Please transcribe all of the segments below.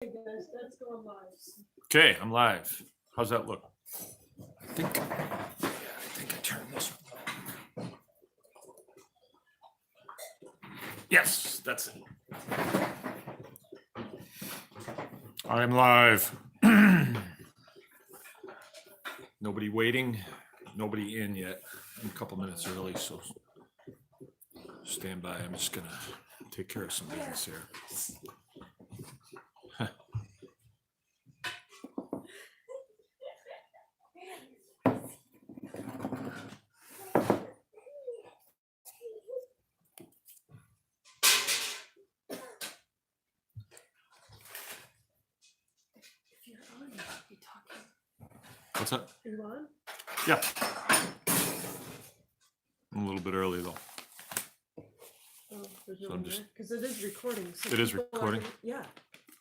Hey guys, that's going live. Okay, I'm live. How's that look? I think I turned this one. Yes, that's it. I'm live. Nobody waiting, nobody in yet. I'm a couple minutes early, so stand by. I'm just gonna take care of some business here. If you're on, you should be talking. What's up? Are you on? Yeah. I'm a little bit early though. Oh, there's no So one I'm just- there because it is recording. So It is people are recording? gonna- yeah.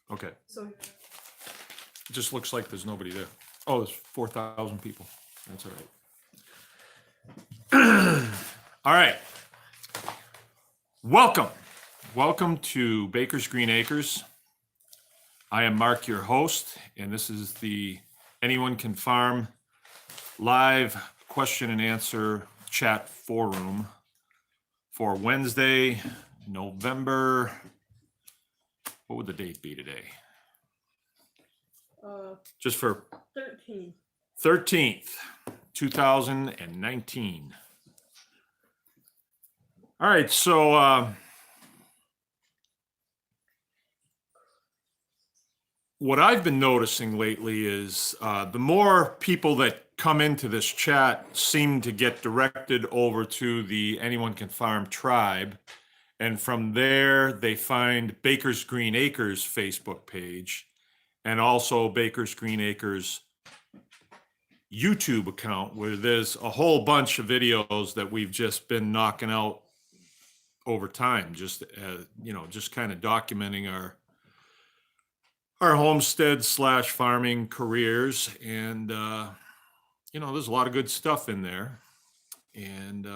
Okay. So It just looks like there's nobody there. Oh, there's 4,000 people. That's all right. All right. Welcome to Baker's Green Acres. I am Mark, your host, and this is the Anyone Can Farm live question and answer chat forum for Wednesday, November. What would the date be today? Just for 13th, 2019. All right, so what I've been noticing lately is the more people that come into this chat seem to get directed over to the Anyone Can Farm tribe. And from there, they find Baker's Green Acres Facebook page and also Baker's Green Acres YouTube account, where there's a whole bunch of videos that we've just been knocking out over time, just just kind of documenting our homestead / farming careers. And there's a lot of good stuff in there. And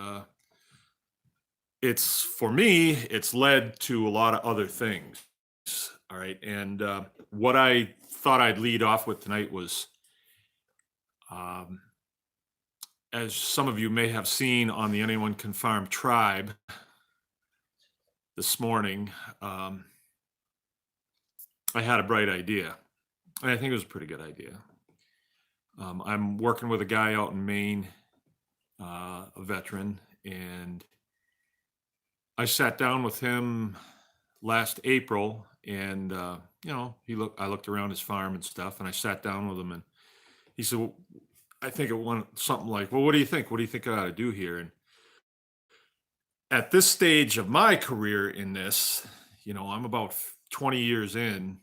for me, it's led to a lot of other things. All right. And what I thought I'd lead off with tonight was, as some of you may have seen on the Anyone Can Farm tribe this morning, I had a bright idea. And I think it was a pretty good idea. I'm working with a guy out in Maine, a veteran, and I sat down with him last April, and I looked around his farm and stuff, and I sat down with him, and he said, well, I think it went something like, well, what do you think? What do you think I ought to do here? And at this stage of my career in this, I'm about 20 years in.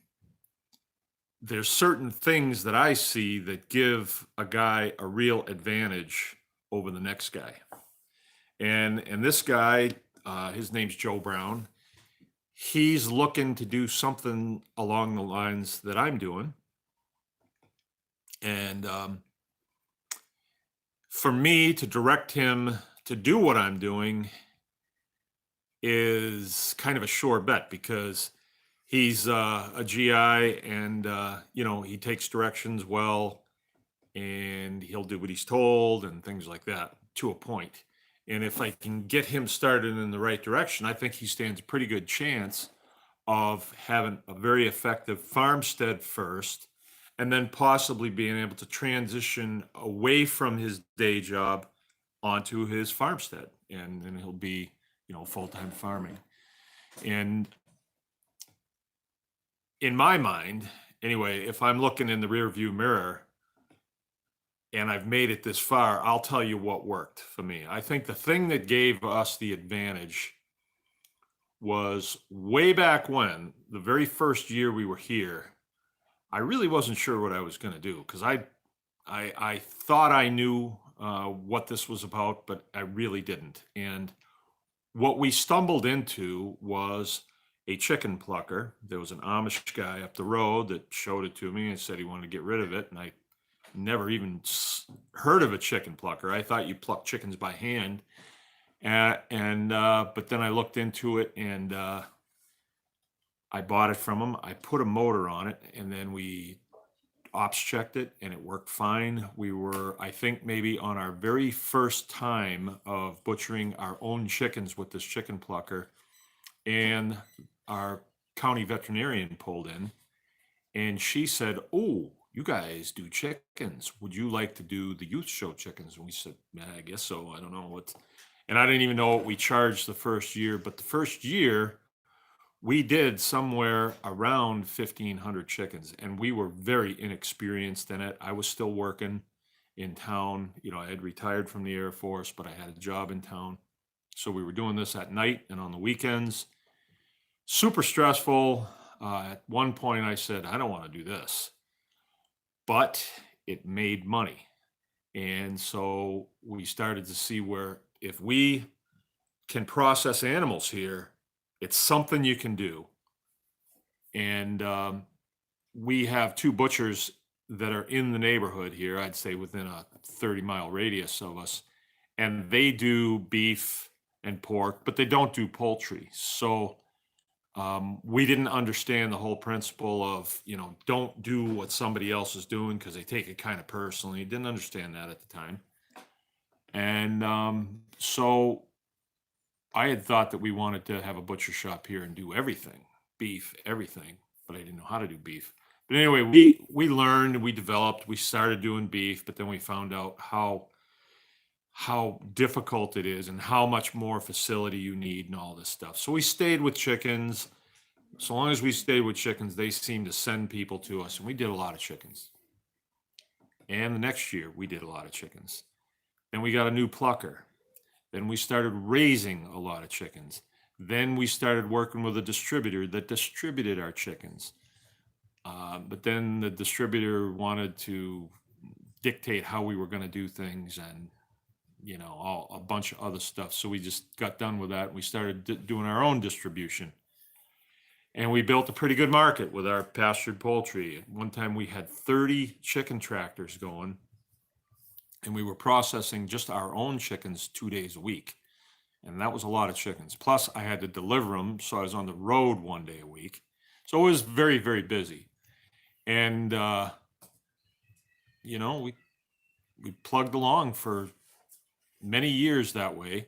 There's certain things that I see that give a guy a real advantage over the next guy. And this guy, his name's Joe Brown. He's looking to do something along the lines that I'm doing. And for me to direct him to do what I'm doing is kind of a sure bet, because he's a GI, and he takes directions well, and he'll do what he's told and things like that to a point. And if I can get him started in the right direction, I think he stands a pretty good chance of having a very effective farmstead first, and then possibly being able to transition away from his day job onto his farmstead, and then he'll be, full-time farming. And in my mind, anyway, if I'm looking in the rearview mirror and I've made it this far, I'll tell you what worked for me. I think the thing that gave us the advantage was way back when, the very first year we were here, I really wasn't sure what I was going to do, because I thought I knew what this was about, but I really didn't. And what we stumbled into was a chicken plucker. There was an Amish guy up the road that showed it to me and said he wanted to get rid of it. And I never even heard of a chicken plucker. I thought you pluck chickens by hand. But then I looked into it, and I bought it from him. I put a motor on it, and then we ops checked it, and it worked fine. We were, I think, maybe on our very first time of butchering our own chickens with this chicken plucker, and our county veterinarian pulled in, and she said, "Oh, you guys do chickens. Would you like to do the youth show chickens?" And we said, "Yeah, I guess so. I don't know what." And I didn't even know what we charged the first year, but the first year we did somewhere around 1,500 chickens, and we were very inexperienced in it. I was still working in town. You know, I had retired from the Air Force, but I had a job in town. So we were doing this at night and on the weekends. Super stressful. At one point, I said, I don't want to do this, but it made money. And so we started to see where if we can process animals here, it's something you can do. And we have two butchers that are in the neighborhood here, I'd say within a 30-mile radius of us, and they do beef and pork, but they don't do poultry. So we didn't understand the whole principle of, you know, don't do what somebody else is doing because they take it kind of personally. Didn't understand that at the time. And so I had thought that we wanted to have a butcher shop here and do everything, beef, everything, but I didn't know how to do beef. But anyway, we learned, we developed, we started doing beef, but then we found out how difficult it is and how much more facility you need and all this stuff. So we stayed with chickens. So long as we stayed with chickens, they seemed to send people to us, and we did a lot of chickens. And the next year, we did a lot of chickens. Then we got a new plucker. Then we started raising a lot of chickens. Then we started working with a distributor that distributed our chickens. But then the distributor wanted to dictate how we were going to do things and, you know, a bunch of other stuff. So we just got done with that. And we started doing our own distribution. And we built a pretty good market with our pastured poultry. At one time we had 30 chicken tractors going, and we were processing just our own chickens 2 days a week. And that was a lot of chickens. Plus I had to deliver them. So I was on the road 1 day a week. So it was very, very busy. And, you know, we plugged along for many years that way.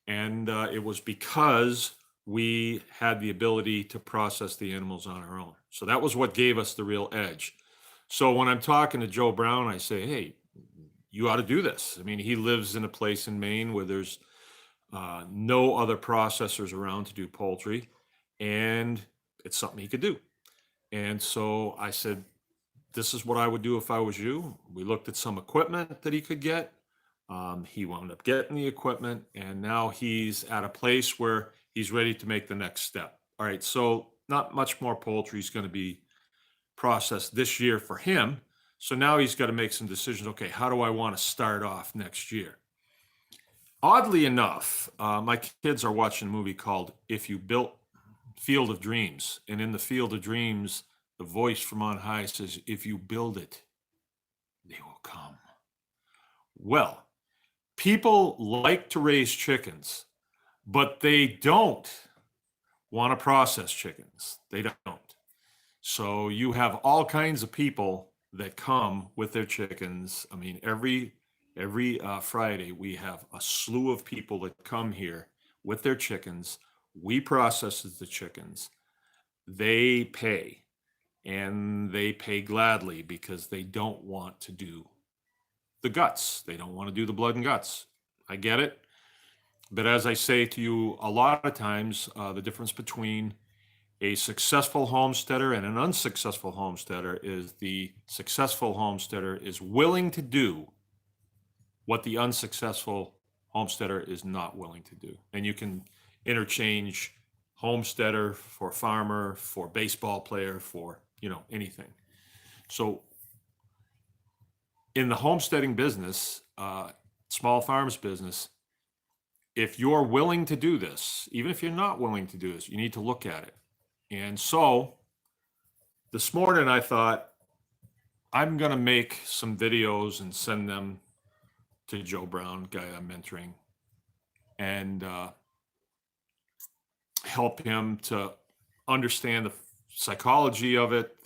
And it was because we had the ability to process the animals on our own. So that was what gave us the real edge. So when I'm talking to Joe Brown, I say, hey, you ought to do this. I mean, he lives in a place in Maine where there's no other processors around to do poultry, and it's something he could do. And so I said, this is what I would do if I was you. We looked at some equipment that he could get. He wound up getting the equipment, and now he's at a place where he's ready to make the next step. All right, so not much more poultry is going to be processed this year for him. So now he's got to make some decisions. Okay, how do I want to start off next year? Oddly enough, my kids are watching a movie called If You Built Field of Dreams. And in the Field of Dreams, the voice from on high says, if you build it, they will come. Well, people like to raise chickens, but they don't want to process chickens. They don't. So you have all kinds of people that come with their chickens. I mean, every Friday we have a slew of people that come here with their chickens. We process the chickens. They pay, and they pay gladly because they don't want to do the guts. They don't want to do the blood and guts. I get it. But as I say to you a lot of times, the difference between a successful homesteader and an unsuccessful homesteader is the successful homesteader is willing to do what the unsuccessful homesteader is not willing to do. And you can interchange homesteader for farmer, for baseball player, for, you know, anything. So in the homesteading business, small farms business, if you're willing to do this, even if you're not willing to do this, you need to look at it. And so this morning I thought, I'm going to make some videos and send them to Joe Brown, guy I'm mentoring, and help him to understand the psychology of it,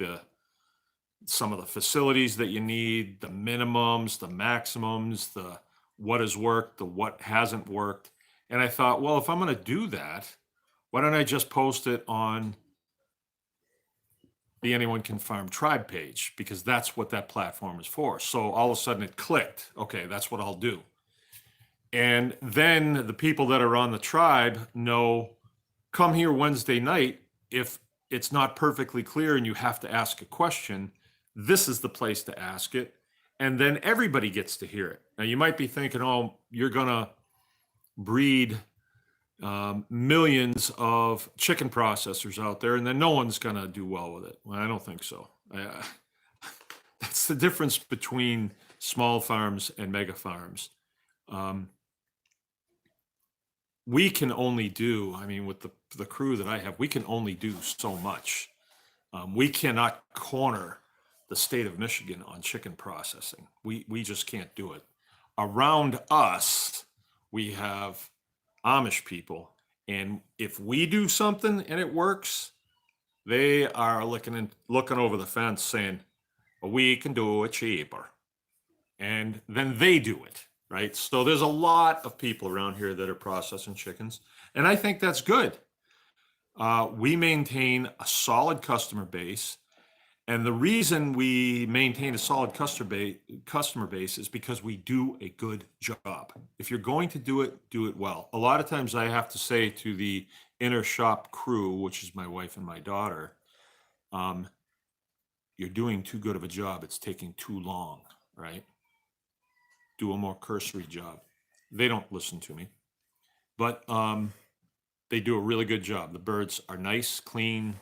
some of the facilities that you need, the minimums, the maximums, the what has worked, the what hasn't worked. And I thought, well, if I'm going to do that, why don't I just post it on the Anyone Can Farm Tribe page? Because that's what that platform is for. So all of a sudden it clicked. Okay, that's what I'll do. And then the people that are on the tribe know, come here Wednesday night. If it's not perfectly clear and you have to ask a question, this is the place to ask it. And then everybody gets to hear it. Now you might be thinking, oh, you're going to breed millions of chicken processors out there, and then no one's going to do well with it. Well, I don't think so. That's the difference between small farms and mega farms. We can only do, I mean, with the crew that I have, we can only do so much. We cannot corner the state of Michigan on chicken processing. We just can't do it. Around us, we have Amish people, and if we do something and it works, they are looking over the fence saying, "Well, we can do it cheaper," and then they do it, right? So there's a lot of people around here that are processing chickens, and I think that's good. We maintain a solid customer base. And the reason we maintain a solid customer base is because we do a good job. If you're going to do it well. A lot of times I have to say to the inner shop crew, which is my wife and my daughter, you're doing too good of a job. It's taking too long, right? Do a more cursory job. They don't listen to me, but they do a really good job. The birds are nice, clean,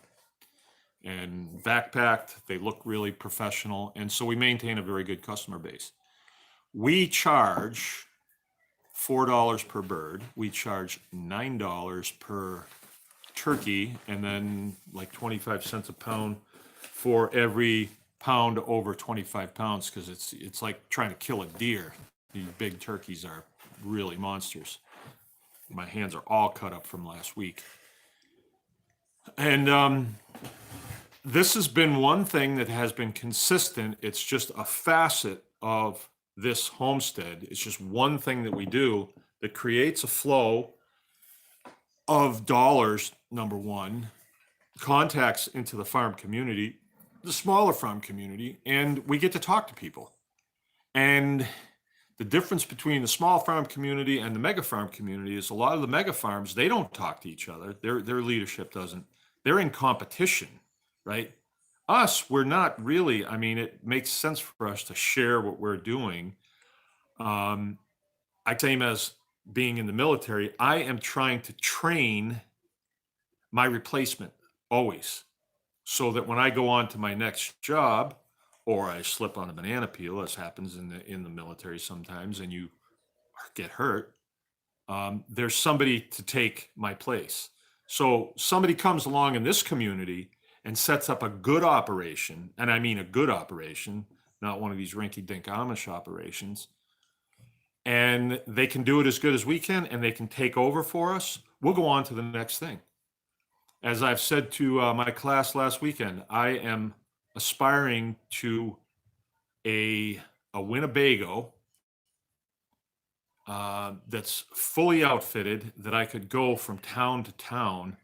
and backpacked. They look really professional. And so we maintain a very good customer base. We charge $4 per bird. We charge $9 per turkey, and then like 25 cents a pound for every pound over 25 pounds, because it's like trying to kill a deer. These big turkeys are really monsters. My hands are all cut up from last week. And this has been one thing that has been consistent. It's just a facet of this homestead. It's just one thing that we do that creates a flow of dollars, number one, contacts into the farm community, the smaller farm community, and we get to talk to people. And the difference between the small farm community and the mega farm community is a lot of the mega farms, they don't talk to each other. Their leadership doesn't. They're in competition, right? Us, we're not really. I mean, it makes sense for us to share what we're doing. Same as being in the military, I am trying to train my replacement always, so that when I go on to my next job, or I slip on a banana peel, as happens in the military sometimes, and you get hurt, there's somebody to take my place. So somebody comes along in this community and sets up a good operation, and I mean a good operation, not one of these rinky-dink Amish operations, and they can do it as good as we can, and they can take over for us. We'll go on to the next thing. As I've said to my class last weekend, I am aspiring to a Winnebago that's fully outfitted, that I could go from town to town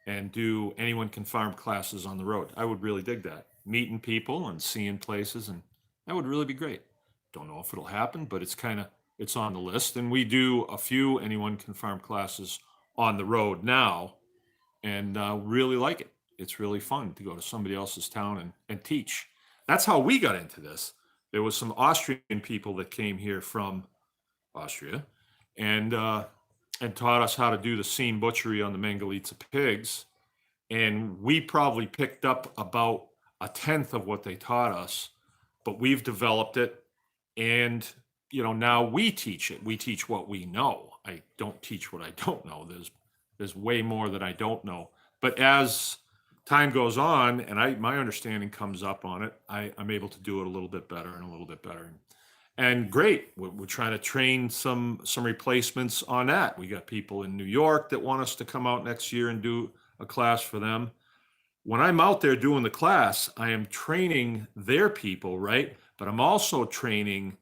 and do Anyone Can Farm classes on the road. I would really dig that. Meeting people and seeing places, and that would really be great. Don't know if it'll happen, but it's on the list. And we do a few Anyone Can Farm classes on the road now, and really like it. It's really fun to go to somebody else's town and teach. That's how we got into this. There was some Austrian people that came here from Austria and taught us how to do the seam butchery on the Mangalitsa pigs. And we probably picked up about a tenth of what they taught us, but we've developed it. And, now we teach it. We teach what we know. I don't teach what I don't know. There's way more that I don't know. But as time goes on and my understanding comes up on it, I'm able to do it a little bit better and a little bit better. And great, we're trying to train some replacements on that. We got people in New York that want us to come out next year and do a class for them. when I'm out there doing the class, I am training their people, right? But I'm also training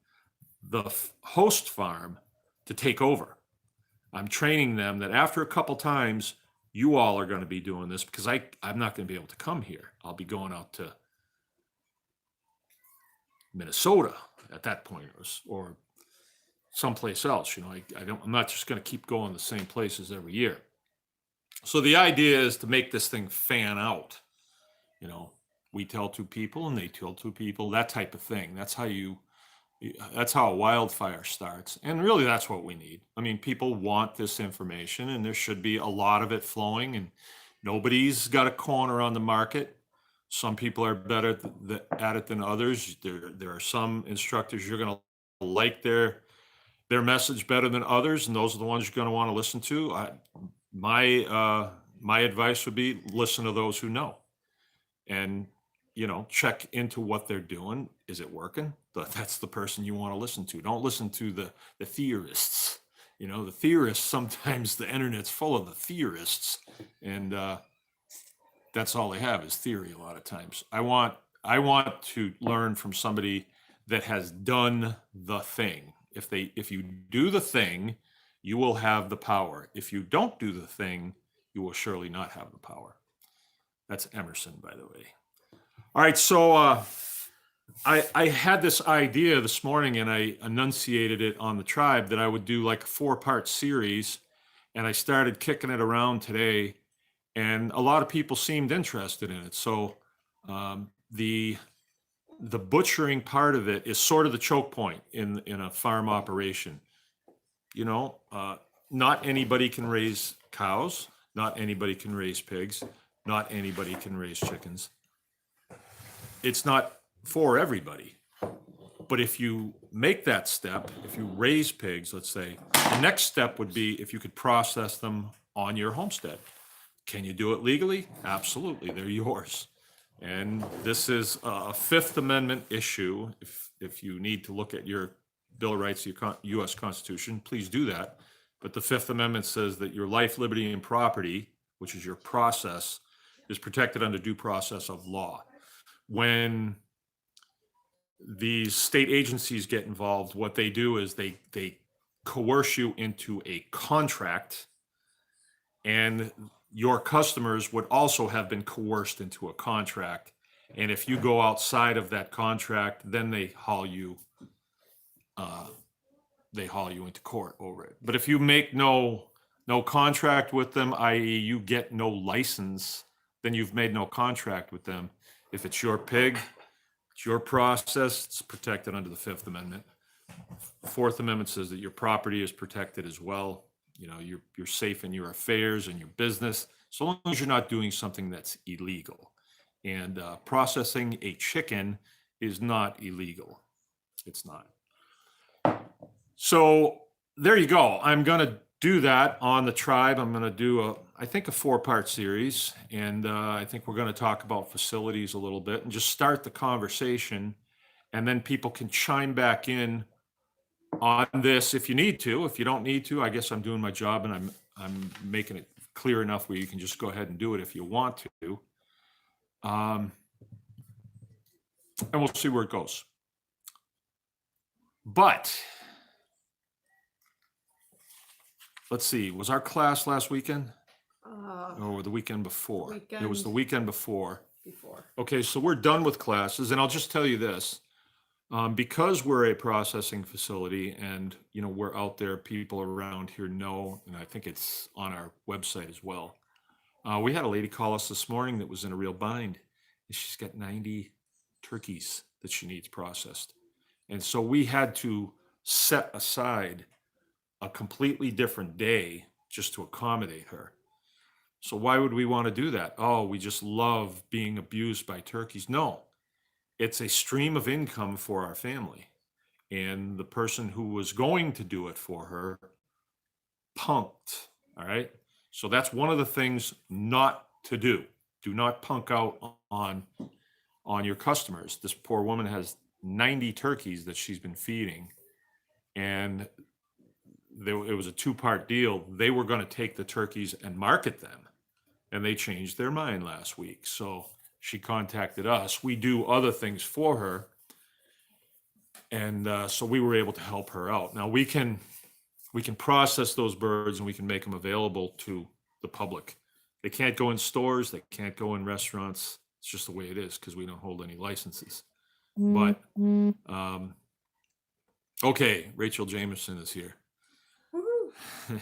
the host farm to take over. I'm training them that after a couple times, you all are going to be doing this because I'm not going to be able to come here. I'll be going out to Minnesota at that point, or someplace else. I'm not just going to keep going the same places every year. So the idea is to make this thing fan out. We tell two people and they tell two people, that type of thing. That's how a wildfire starts. And really that's what we need. I mean, people want this information and there should be a lot of it flowing, and nobody's got a corner on the market. Some people are better at it than others. There are some instructors you're going to like their message better than others, and those are the ones you're going to want to listen to. My advice would be listen to those who know, and check into what they're doing. Is it working? That's the person you want to listen to. Don't listen to the theorists. The theorists, sometimes the internet's full of the theorists, and that's all they have is theory a lot of times. I want to learn from somebody that has done the thing. If you do the thing, you will have the power. If you don't do the thing, you will surely not have the power. That's Emerson, by the way. All right, so I had this idea this morning, and I enunciated it on the tribe that I would do like a 4-part series, and I started kicking it around today, and a lot of people seemed interested in it. So the butchering part of it is sort of the choke point in a farm operation. Not anybody can raise cows, not anybody can raise pigs, not anybody can raise chickens. It's not for everybody. But if you make that step, if you raise pigs, let's say, the next step would be if you could process them on your homestead. Can you do it legally? Absolutely, they're yours. And this is a Fifth Amendment issue. If you need to look at your Bill of Rights, your U.S. Constitution, please do that. But the Fifth Amendment says that your life, liberty, and property, which is your process, is protected under due process of law. When these state agencies get involved, what they do is they coerce you into a contract, and your customers would also have been coerced into a contract. And if you go outside of that contract, then they haul you into court over it. But if you make no contract with them, i.e. you get no license, then you've made no contract with them. If it's your pig, it's your process, it's protected under the Fifth Amendment. Fourth Amendment says that your property is protected as well. You're safe in your affairs and your business, so long as you're not doing something that's illegal. And processing a chicken is not illegal. It's not. So there you go. I'm going to do that on the tribe. I'm going to do I think a 4-part series, and I think we're going to talk about facilities a little bit and just start the conversation, and then people can chime back in on this if you need to. If you don't need to, I guess I'm doing my job, and I'm making it clear enough where you can just go ahead and do it if you want to. And we'll see where it goes. But let's see, was our class last weekend? Or the weekend before? It was the weekend before. Okay, so we're done with classes, and I'll just tell you this. Because we're a processing facility and, we're out there, people around here know, and I think it's on our website as well. We had a lady call us this morning that was in a real bind. And she's got 90 turkeys that she needs processed. And so we had to set aside a completely different day just to accommodate her. So why would we want to do that? Oh, we just love being abused by turkeys. No, it's a stream of income for our family. And the person who was going to do it for her punked. All right. So that's one of the things not to do. Do not punk out on your customers. This poor woman has 90 turkeys that she's been feeding. And it was a 2-part deal. They were going to take the turkeys and market them and they changed their mind last week. So she contacted us. We do other things for her. And so we were able to help her out. Now we can process those birds and we can make them available to the public. They can't go in stores. They can't go in restaurants. It's just the way it is because we don't hold any licenses. But okay, Rachel Jameson is here. Woohoo.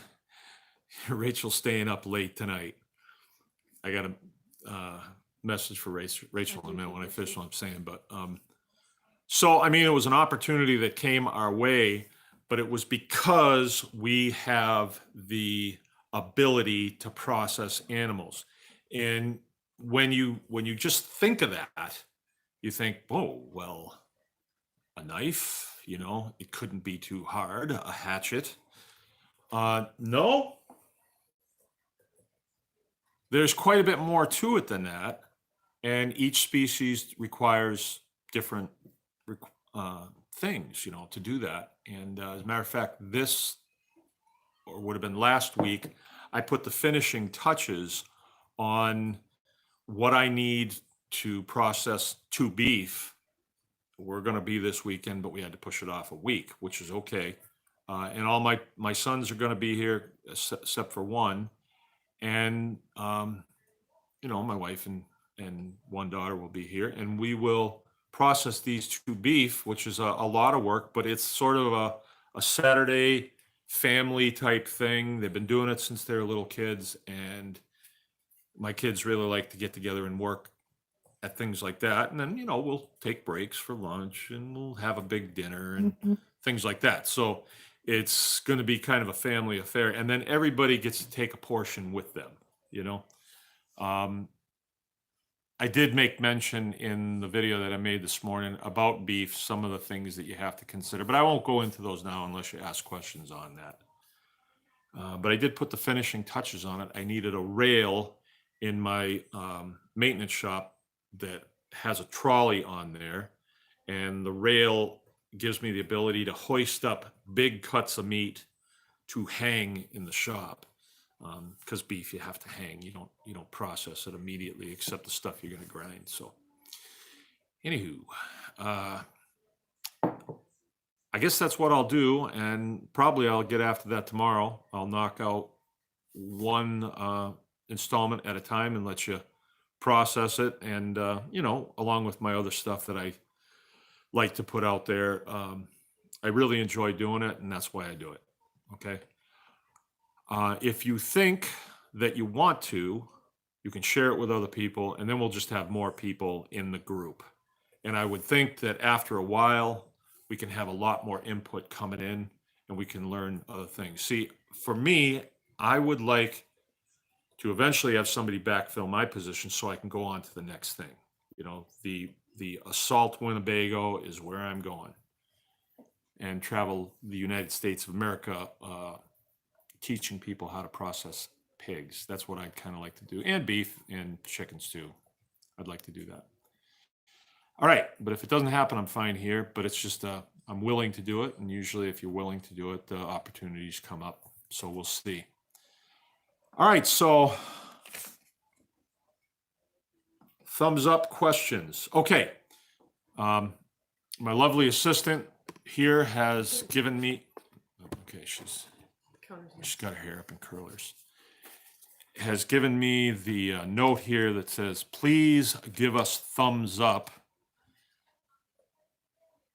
Rachel's staying up late tonight. I got a message for Rachel in a minute when I finish what I'm saying. But so, I mean, it was an opportunity that came our way, but it was because we have the ability to process animals. And when you just think of that, you think, oh, well, a knife, you know, it couldn't be too hard, a hatchet. No, there's quite a bit more to it than that. And each species requires different things, you know, to do that. And as a matter of fact, this, or would have been last week, I put the finishing touches on what I need to process 2 beef. We're going to be this weekend, but we had to push it off a week, which is okay. And all my sons are going to be here, except for one. And, you know, my wife and one daughter will be here, and we will process these 2 beef, which is a lot of work, but it's sort of a Saturday family type thing. They've been doing it since they were little kids, and my kids really like to get together and work at things like that. And then, you know, we'll take breaks for lunch and we'll have a big dinner and things like that. So it's going to be kind of a family affair. And then everybody gets to take a portion with them, you know. I did make mention in the video that I made this morning about beef, some of the things that you have to consider, but I won't go into those now unless you ask questions on that. But I did put the finishing touches on it. I needed a rail in my maintenance shop that has a trolley on there, and the rail gives me the ability to hoist up big cuts of meat to hang in the shop. Because beef, you have to hang. You don't process it immediately, except the stuff you're going to grind. So, anywho, I guess that's what I'll do, and probably I'll get after that tomorrow. I'll knock out one installment at a time and let you process it, and you know, along with my other stuff that I like to put out there. I really enjoy doing it, and that's why I do it. Okay. If you think that you want to, you can share it with other people, and then we'll just have more people in the group. And I would think that after a while, we can have a lot more input coming in, and we can learn other things. See, for me, I would like to eventually have somebody backfill my position so I can go on to the next thing. You know, the Assault Winnebago is where I'm going, and travel the United States of America, teaching people how to process pigs. That's what I kind of like to do, and beef and chickens too. I'd like to do that. All right, but if it doesn't happen, I'm fine here, but it's just I'm willing to do it, and usually if you're willing to do it, the opportunities come up. So we'll see. All right, so thumbs up questions. Okay. My lovely assistant here has given me, okay, she's got her hair up in curlers, has given me the note here that says, please give us thumbs up.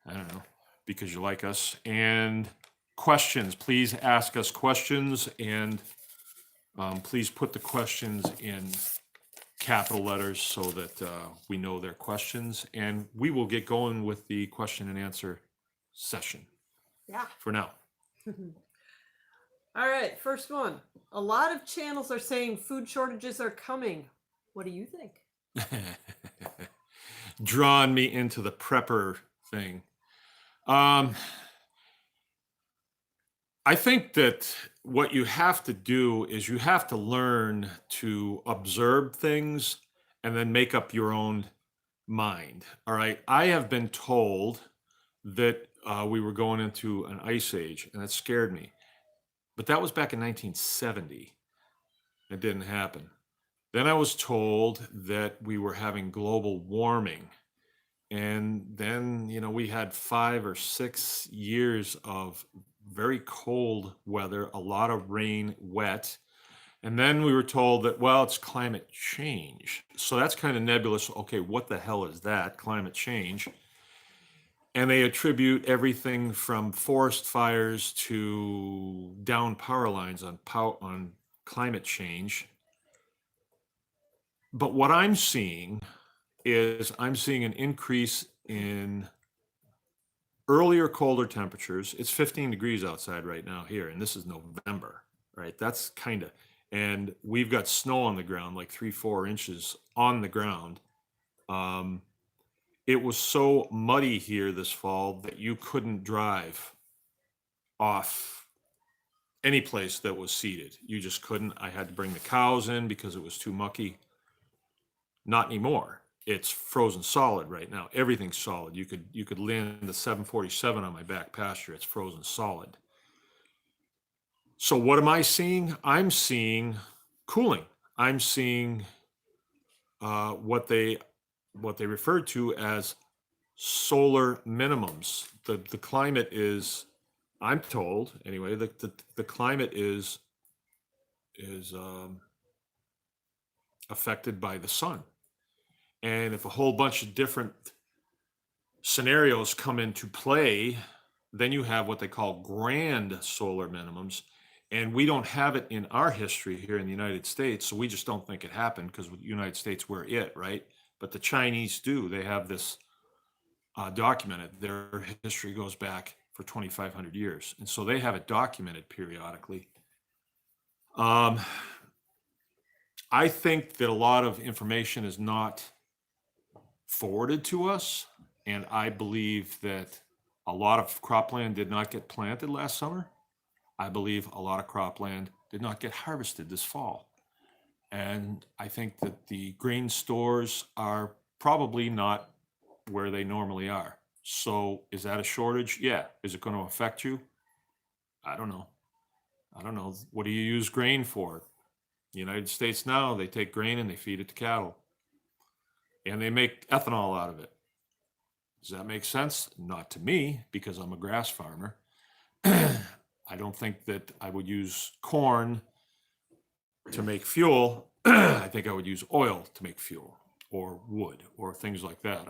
I don't know, because you like us. And questions, please ask us questions, and please put the questions in capital letters so that we know they're questions, and we will get going with the question and answer session. Yeah. For now. All right, first one. A lot of channels are saying food shortages are coming. What do you think? Drawn me into the prepper thing. I think that what you have to do is you have to learn to observe things and then make up your own mind. All right. I have been told that we were going into an ice age, and that scared me. But that was back in 1970. It didn't happen. Then I was told that we were having global warming. And then, we had 5 or 6 years of very cold weather, a lot of rain, wet. And then we were told that, well, it's climate change. So that's kind of nebulous. Okay, what the hell is that? Climate change. And they attribute everything from forest fires to down power lines on climate change. But what I'm seeing is I'm seeing an increase in earlier colder temperatures. It's 15 degrees outside right now here, and this is November, right? That's kind of, and we've got snow on the ground, like 3, 4 inches on the ground. It was so muddy here this fall that you couldn't drive off any place that was seeded. You just couldn't. I had to bring the cows in because it was too mucky. Not anymore. It's frozen solid right now. Everything's solid. You could land the 747 on my back pasture. It's frozen solid. So what am I seeing? I'm seeing cooling. I'm seeing what they referred to as solar minimums. The climate is, I'm told anyway, the climate is affected by the sun. And if a whole bunch of different scenarios come into play, then you have what they call grand solar minimums. And we don't have it in our history here in the United States. So we just don't think it happened because with the United States, we're it, right? But the Chinese do. They have this documented. Their history goes back for 2,500 years. And so they have it documented periodically. I think that a lot of information is not forwarded to us. And I believe that a lot of cropland did not get planted last summer. I believe a lot of cropland did not get harvested this fall. And I think that the grain stores are probably not where they normally are. So is that a shortage? Yeah. Is it going to affect you? I don't know. What do you use grain for? The United States now, they take grain and they feed it to cattle. And they make ethanol out of it. Does that make sense? Not to me, because I'm a grass farmer. I don't think that I would use corn to make fuel. I think I would use oil to make fuel, or wood, or things like that.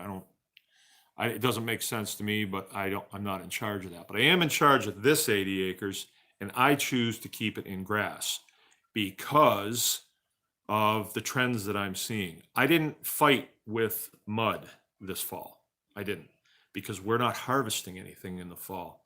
It doesn't make sense to me, but I'm not in charge of that. But I am in charge of this 80 acres, and I choose to keep it in grass because of the trends that I'm seeing. I didn't fight with mud this fall. I didn't, because we're not harvesting anything in the fall.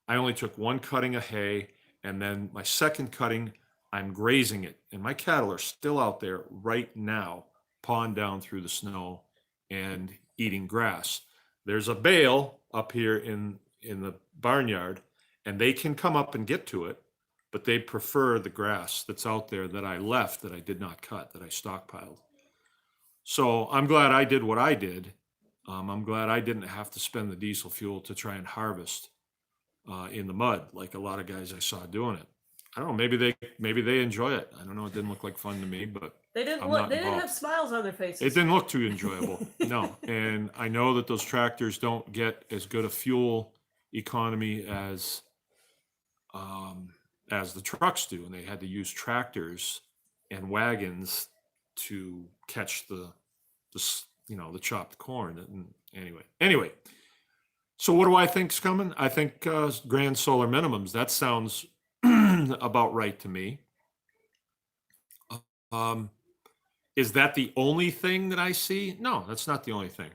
I only took one cutting of hay, and then my second cutting, I'm grazing it. And my cattle are still out there right now, pawing down through the snow and eating grass. There's a bale up here in the barnyard, and they can come up and get to it, but they prefer the grass that's out there that I left, that I did not cut, that I stockpiled. So I'm glad I did what I did. I'm glad I didn't have to spend the diesel fuel to try and harvest in the mud like a lot of guys I saw doing it. I don't know. Maybe they enjoy it. I don't know. It didn't look like fun to me, but They didn't I'm look. not They didn't have involved. smiles on their It faces. didn't look too enjoyable. No. And I know that those tractors don't get as good a fuel economy as the trucks do, and they had to use tractors and wagons to catch the chopped corn. And anyway. So what do I think's coming? I think grand solar minimums. That sounds about right to me. Is that the only thing that I see? No, that's not the only thing.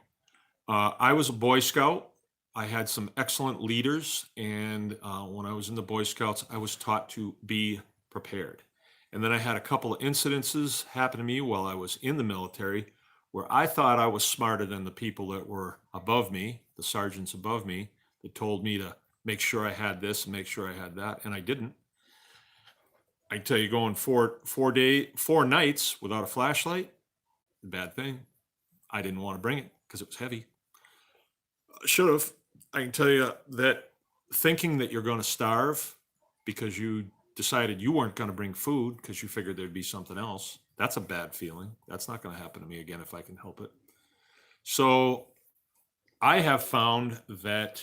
I was a Boy Scout. I had some excellent leaders, and when I was in the Boy Scouts, I was taught to be prepared. And then I had a couple of incidences happen to me while I was in the military where I thought I was smarter than the people that were above me, the sergeants above me, that told me to make sure I had this and make sure I had that, and I didn't. I tell you, going 4 nights without a flashlight, bad thing. I didn't want to bring it because it was heavy. Should have. I can tell you that thinking that you're going to starve because you decided you weren't going to bring food because you figured there'd be something else, That's a bad feeling. That's not going to happen to me again if I can help it. So I have found that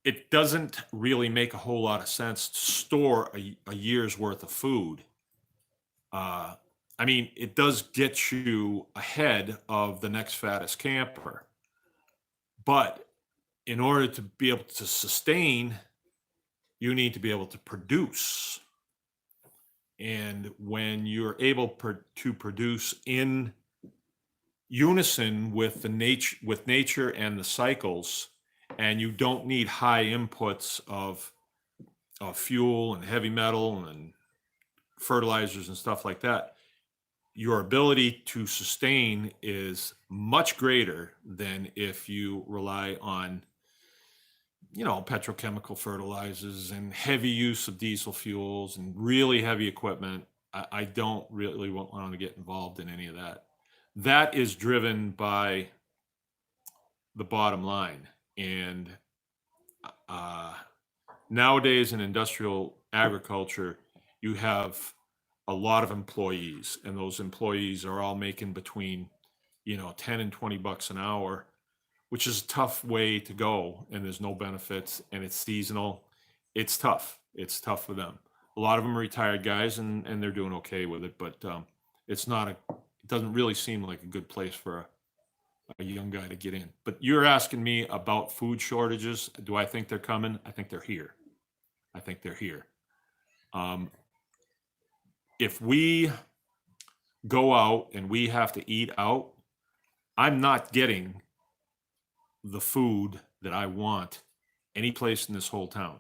it doesn't really make a whole lot of sense to store a year's worth of food. Uh, I mean, it does get you ahead of the next fattest camper, but in order to be able to sustain, you need to be able to produce. And when you're able to produce in unison with nature and the cycles, and you don't need high inputs of fuel and heavy metal and fertilizers and stuff like that, your ability to sustain is much greater than if you rely on, petrochemical fertilizers and heavy use of diesel fuels and really heavy equipment. I don't really want to get involved in any of that. That is driven by the bottom line. And uh, nowadays in industrial agriculture, you have a lot of employees, and those employees are all making between, 10 and 20 bucks an hour, which is a tough way to go. And there's no benefits and it's seasonal. It's tough. It's tough for them. A lot of them are retired guys and they're doing okay with it, but it doesn't really seem like a good place for a young guy to get in. But you're asking me about food shortages. Do I think they're coming? I think they're here. I think they're here. If we go out and we have to eat out, I'm not getting the food that I want any place in this whole town.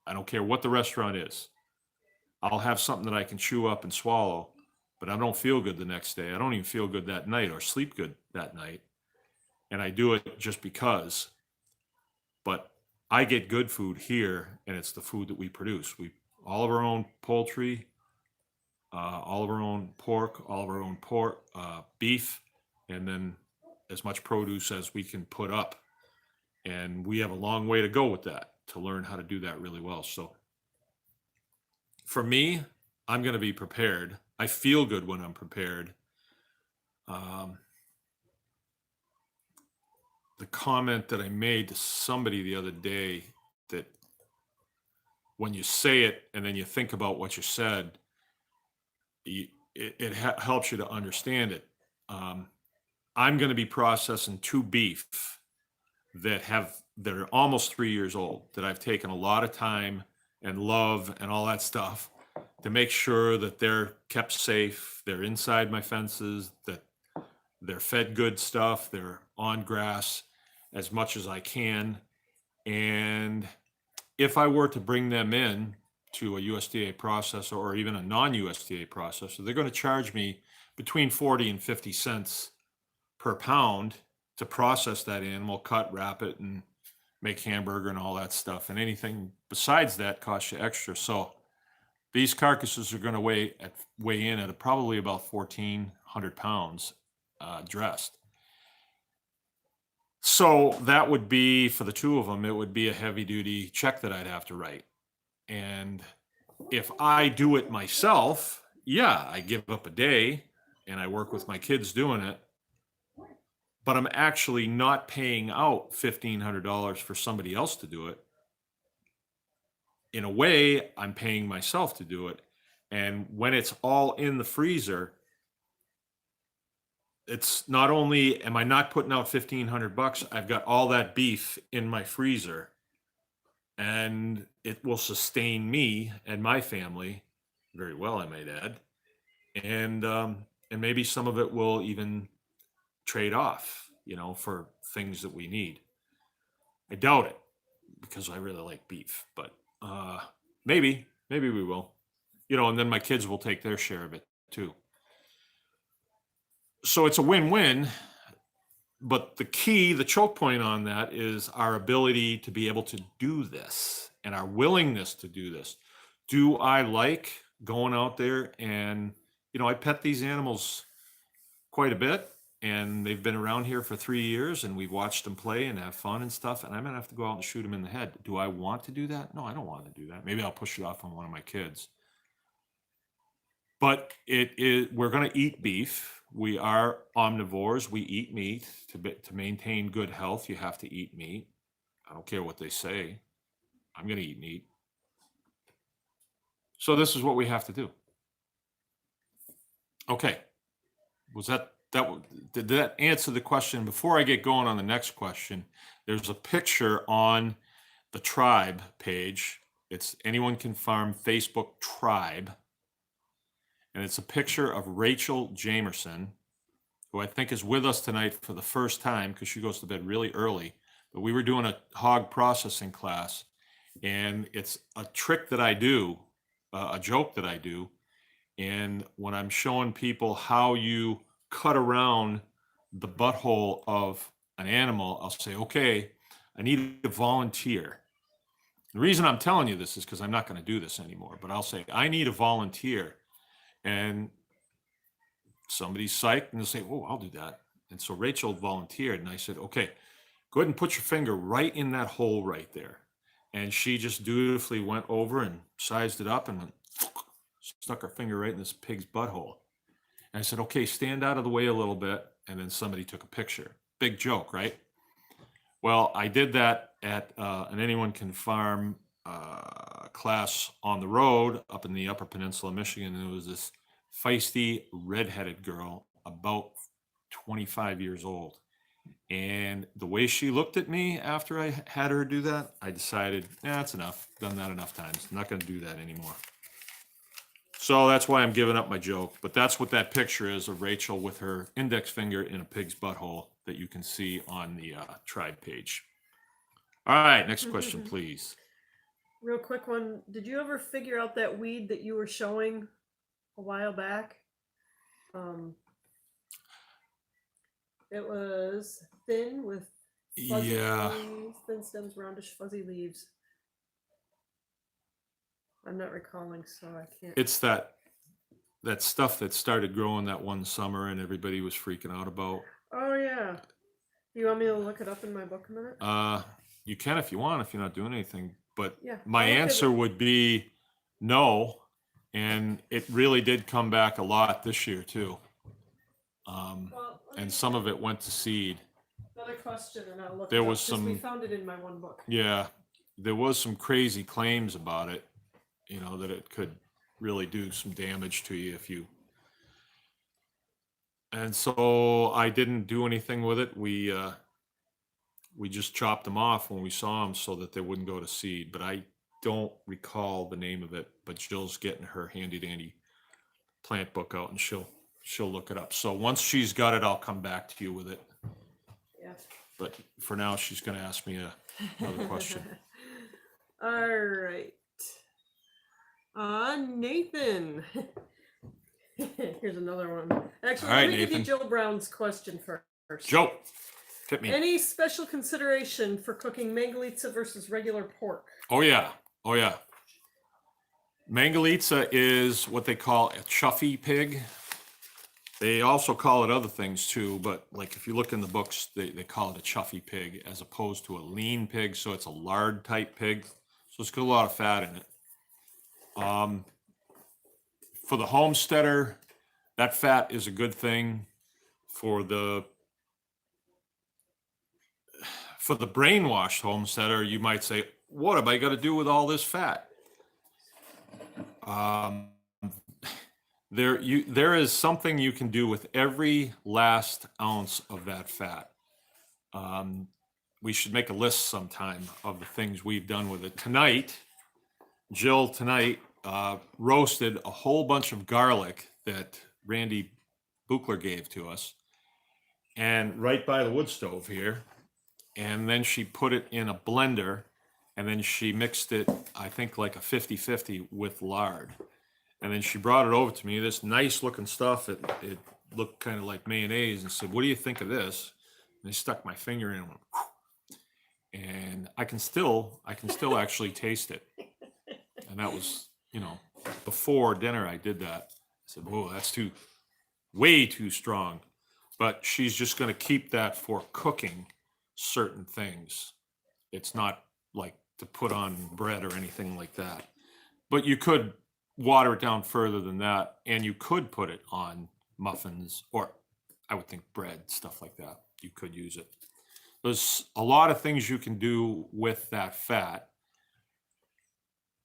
I don't care what the restaurant is. I'll have something that I can chew up and swallow, but I don't feel good the next day. I don't even feel good that night or sleep good that night. And I do it just because. But I get good food here, and it's the food that we produce. All of our own poultry, all of our own pork, all of our own beef, and then as much produce as we can put up. And we have a long way to go with that to learn how to do that really well. So for me, I'm going to be prepared. I feel good when I'm prepared. The comment that I made to somebody the other day, that when you say it and then you think about what you said, it helps you to understand it. I'm going to be processing 2 beef that are almost 3 years old, that I've taken a lot of time and love and all that stuff to make sure that they're kept safe, they're inside my fences, that they're fed good stuff, they're on grass as much as I can. And if I were to bring them in to a USDA processor or even a non-USDA processor, they're going to charge me between 40 and 50 cents per pound to process that animal, cut, wrap it, and make hamburger and all that stuff. And anything besides that costs you extra. So these carcasses are going to weigh in at probably about 1,400 pounds dressed. So that would be, for the 2 of them, it would be a heavy duty check that I'd have to write. And if I do it myself, yeah, I give up a day and I work with my kids doing it, but I'm actually not paying out $1,500 for somebody else to do it. In a way, I'm paying myself to do it. And when it's all in the freezer, it's not only am I not putting out $1,500, I've got all that beef in my freezer, and it will sustain me and my family very well, I might add. And maybe some of it will even trade off, for things that we need. I doubt it, because I really like beef, but maybe we will, and then my kids will take their share of it too. So it's a win-win, but the choke point on that is our ability to be able to do this and our willingness to do this. Do I like going out there and, I pet these animals quite a bit, and they've been around here for 3 years, and we've watched them play and have fun and stuff, and I'm going to have to go out and shoot them in the head. Do I want to do that? No, I don't want to do that. Maybe I'll push it off on one of my kids. But we're going to eat beef. We are omnivores. We eat meat to maintain good health. You have to eat meat. I don't care what they say. I'm going to eat meat. So this is what we have to do. Okay. Did that answer the question? Before I get going on the next question, there's a picture on the tribe page. It's Anyone Can Farm Facebook Tribe. And it's a picture of Rachel Jamerson, who I think is with us tonight for the first time because she goes to bed really early. But we were doing a hog processing class, and it's a trick that I do, a joke that I do. And when I'm showing people how you cut around the butthole of an animal, I'll say, okay, I need a volunteer. The reason I'm telling you this is because I'm not going to do this anymore, but I'll say, I need a volunteer. And somebody's psyched and they'll say, oh, I'll do that. And so Rachel volunteered, and I said, okay, go ahead and put your finger right in that hole right there. And she just dutifully went over and sized it up and stuck her finger right in this pig's butthole. And I said, okay, stand out of the way a little bit. And then somebody took a picture. Big joke, right? Well, I did that at an Anyone Can Farm class on the road up in the Upper Peninsula of Michigan. And there was this feisty, redheaded girl, about 25 years old. And the way she looked at me after I had her do that, I decided, that's enough. Done that enough times. I'm not going to do that anymore. So that's why I'm giving up my joke. But that's what that picture is of Rachel with her index finger in a pig's butthole that you can see on the tribe page. All right, next question, please. Real quick one. Did you ever figure out that weed that you were showing a while back? It was thin with fuzzy leaves, thin stems, roundish, fuzzy leaves. I'm not recalling, so I can't. It's that stuff that started growing that one summer and everybody was freaking out about. Oh, yeah. Do you want me to look it up in my book a minute? You can if you want, if you're not doing anything. But yeah, my answer would be no. And it really did come back a lot this year, too. And some of it went to seed. Another question, and I'll look there it up, was some. We found it in my one book. Yeah, there was some crazy claims about it. You know, that it could really do some damage to you if you. And so I didn't do anything with it. We just chopped them off when we saw them so that they wouldn't go to seed. But I don't recall the name of it. But Jill's getting her handy dandy plant book out, and she'll look it up. So once she's got it, I'll come back to you with it. Yeah. But for now, she's going to ask me another question. All right. Nathan. Here's another one. Actually, let me give you Jill Brown's question first. Joe, hit me. Any special consideration for cooking Mangalitsa versus regular pork? Oh, yeah. Mangalitsa is what they call a chuffy pig. They also call it other things too, but like if you look in the books, they call it a chuffy pig as opposed to a lean pig. So it's a lard type pig. So it's got a lot of fat in it. For the homesteader, that fat is a good thing. For the brainwashed homesteader, you might say, what have I got to do with all this fat? There is something you can do with every last ounce of that fat. We should make a list sometime of the things we've done with it. Jill roasted a whole bunch of garlic that Randy Buchler gave to us, and right by the wood stove here. And then she put it in a blender, and then she mixed it, I think like a 50-50 with lard. And then she brought it over to me, this nice looking stuff. It looked kind of like mayonnaise, and said, what do you think of this? And I stuck my finger in and went, whew. And I can still actually taste it. And that was, before dinner I did that. I said, whoa, that's way too strong. But she's just going to keep that for cooking certain things. It's not like to put on bread or anything like that. But you could water it down further than that, and you could put it on muffins, or I would think bread, stuff like that. You could use it. There's a lot of things you can do with that fat.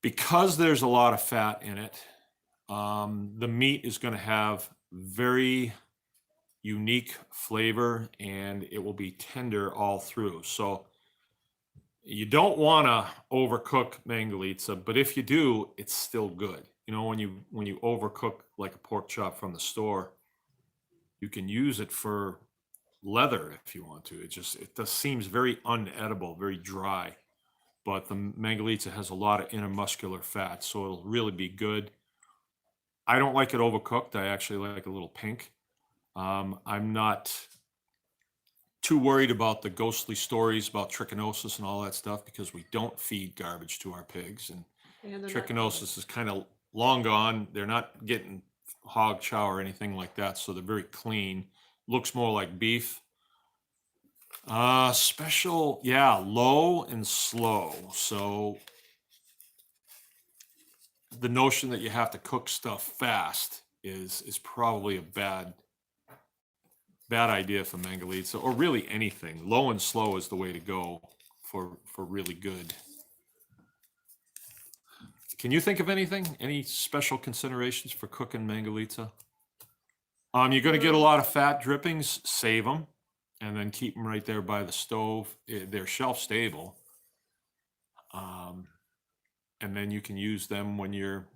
Because there's a lot of fat in it, the meat is going to have very unique flavor, and it will be tender all through. So you don't want to overcook Mangalitsa, but if you do, it's still good. You know, when you overcook like a pork chop from the store, you can use it for leather if you want to. It just seems very unedible, very dry. But the Mangalitsa has a lot of intermuscular fat, so it'll really be good. I don't like it overcooked. I actually like a little pink. I'm not too worried about the ghostly stories about trichinosis and all that stuff, because we don't feed garbage to our pigs, and trichinosis is kind of long gone. They're not getting hog chow or anything like that, so they're very clean. Looks more like beef. Special, yeah, low and slow. So the notion that you have to cook stuff fast is probably a bad idea for Mangalitsa, or really anything. Low and slow is the way to go for really good. Can you think of anything? Any special considerations for cooking Mangalitsa? You're going to get a lot of fat drippings. Save them, and then keep them right there by the stove. They're shelf stable. And then you can use them when you're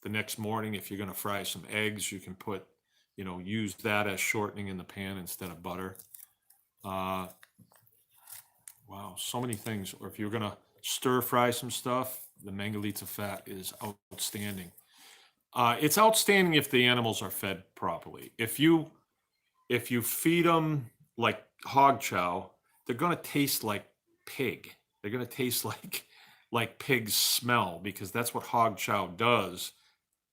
the next morning. If you're going to fry some eggs, you can put, use that as shortening in the pan instead of butter. Wow, so many things. Or if you're going to stir fry some stuff, the Mangalitsa fat is outstanding. It's outstanding if the animals are fed properly. If you feed them like hog chow, they're going to taste like pig. They're going to taste like pigs smell, because that's what hog chow does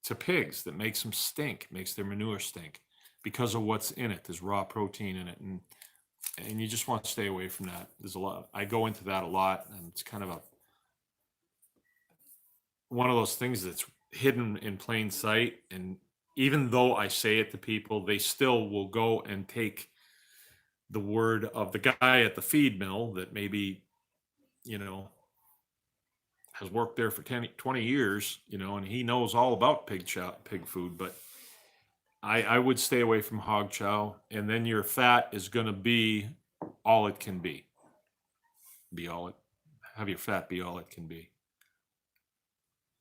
to pigs. That makes them stink, makes their manure stink, because of what's in it. There's raw protein in it, and you just want to stay away from that. There's a lot. I go into that a lot, and it's kind of one of those things that's hidden in plain sight. And even though I say it to people, they still will go and take the word of the guy at the feed mill that maybe, has worked there for 20 years, and he knows all about pig food. But I would stay away from hog chow, and then your fat is going to be all it can be. Have your fat be all it can be.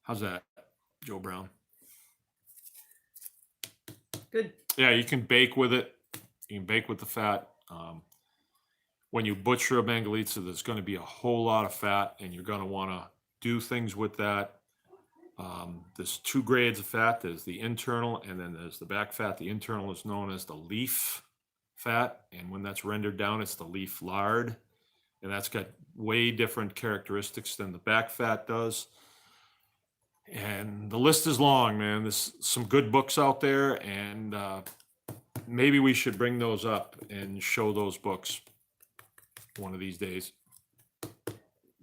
How's that, Joe Brown? Good. Yeah, you can bake with it. You can bake with the fat. When you butcher a Mangalitsa, there's going to be a whole lot of fat, and you're going to want to do things with that. There's two grades of fat. There's the internal, and then there's the back fat. The internal is known as the leaf fat, and when that's rendered down, it's the leaf lard, and that's got way different characteristics than the back fat does. And the list is long, man. There's some good books out there, and maybe we should bring those up and show those books one of these days.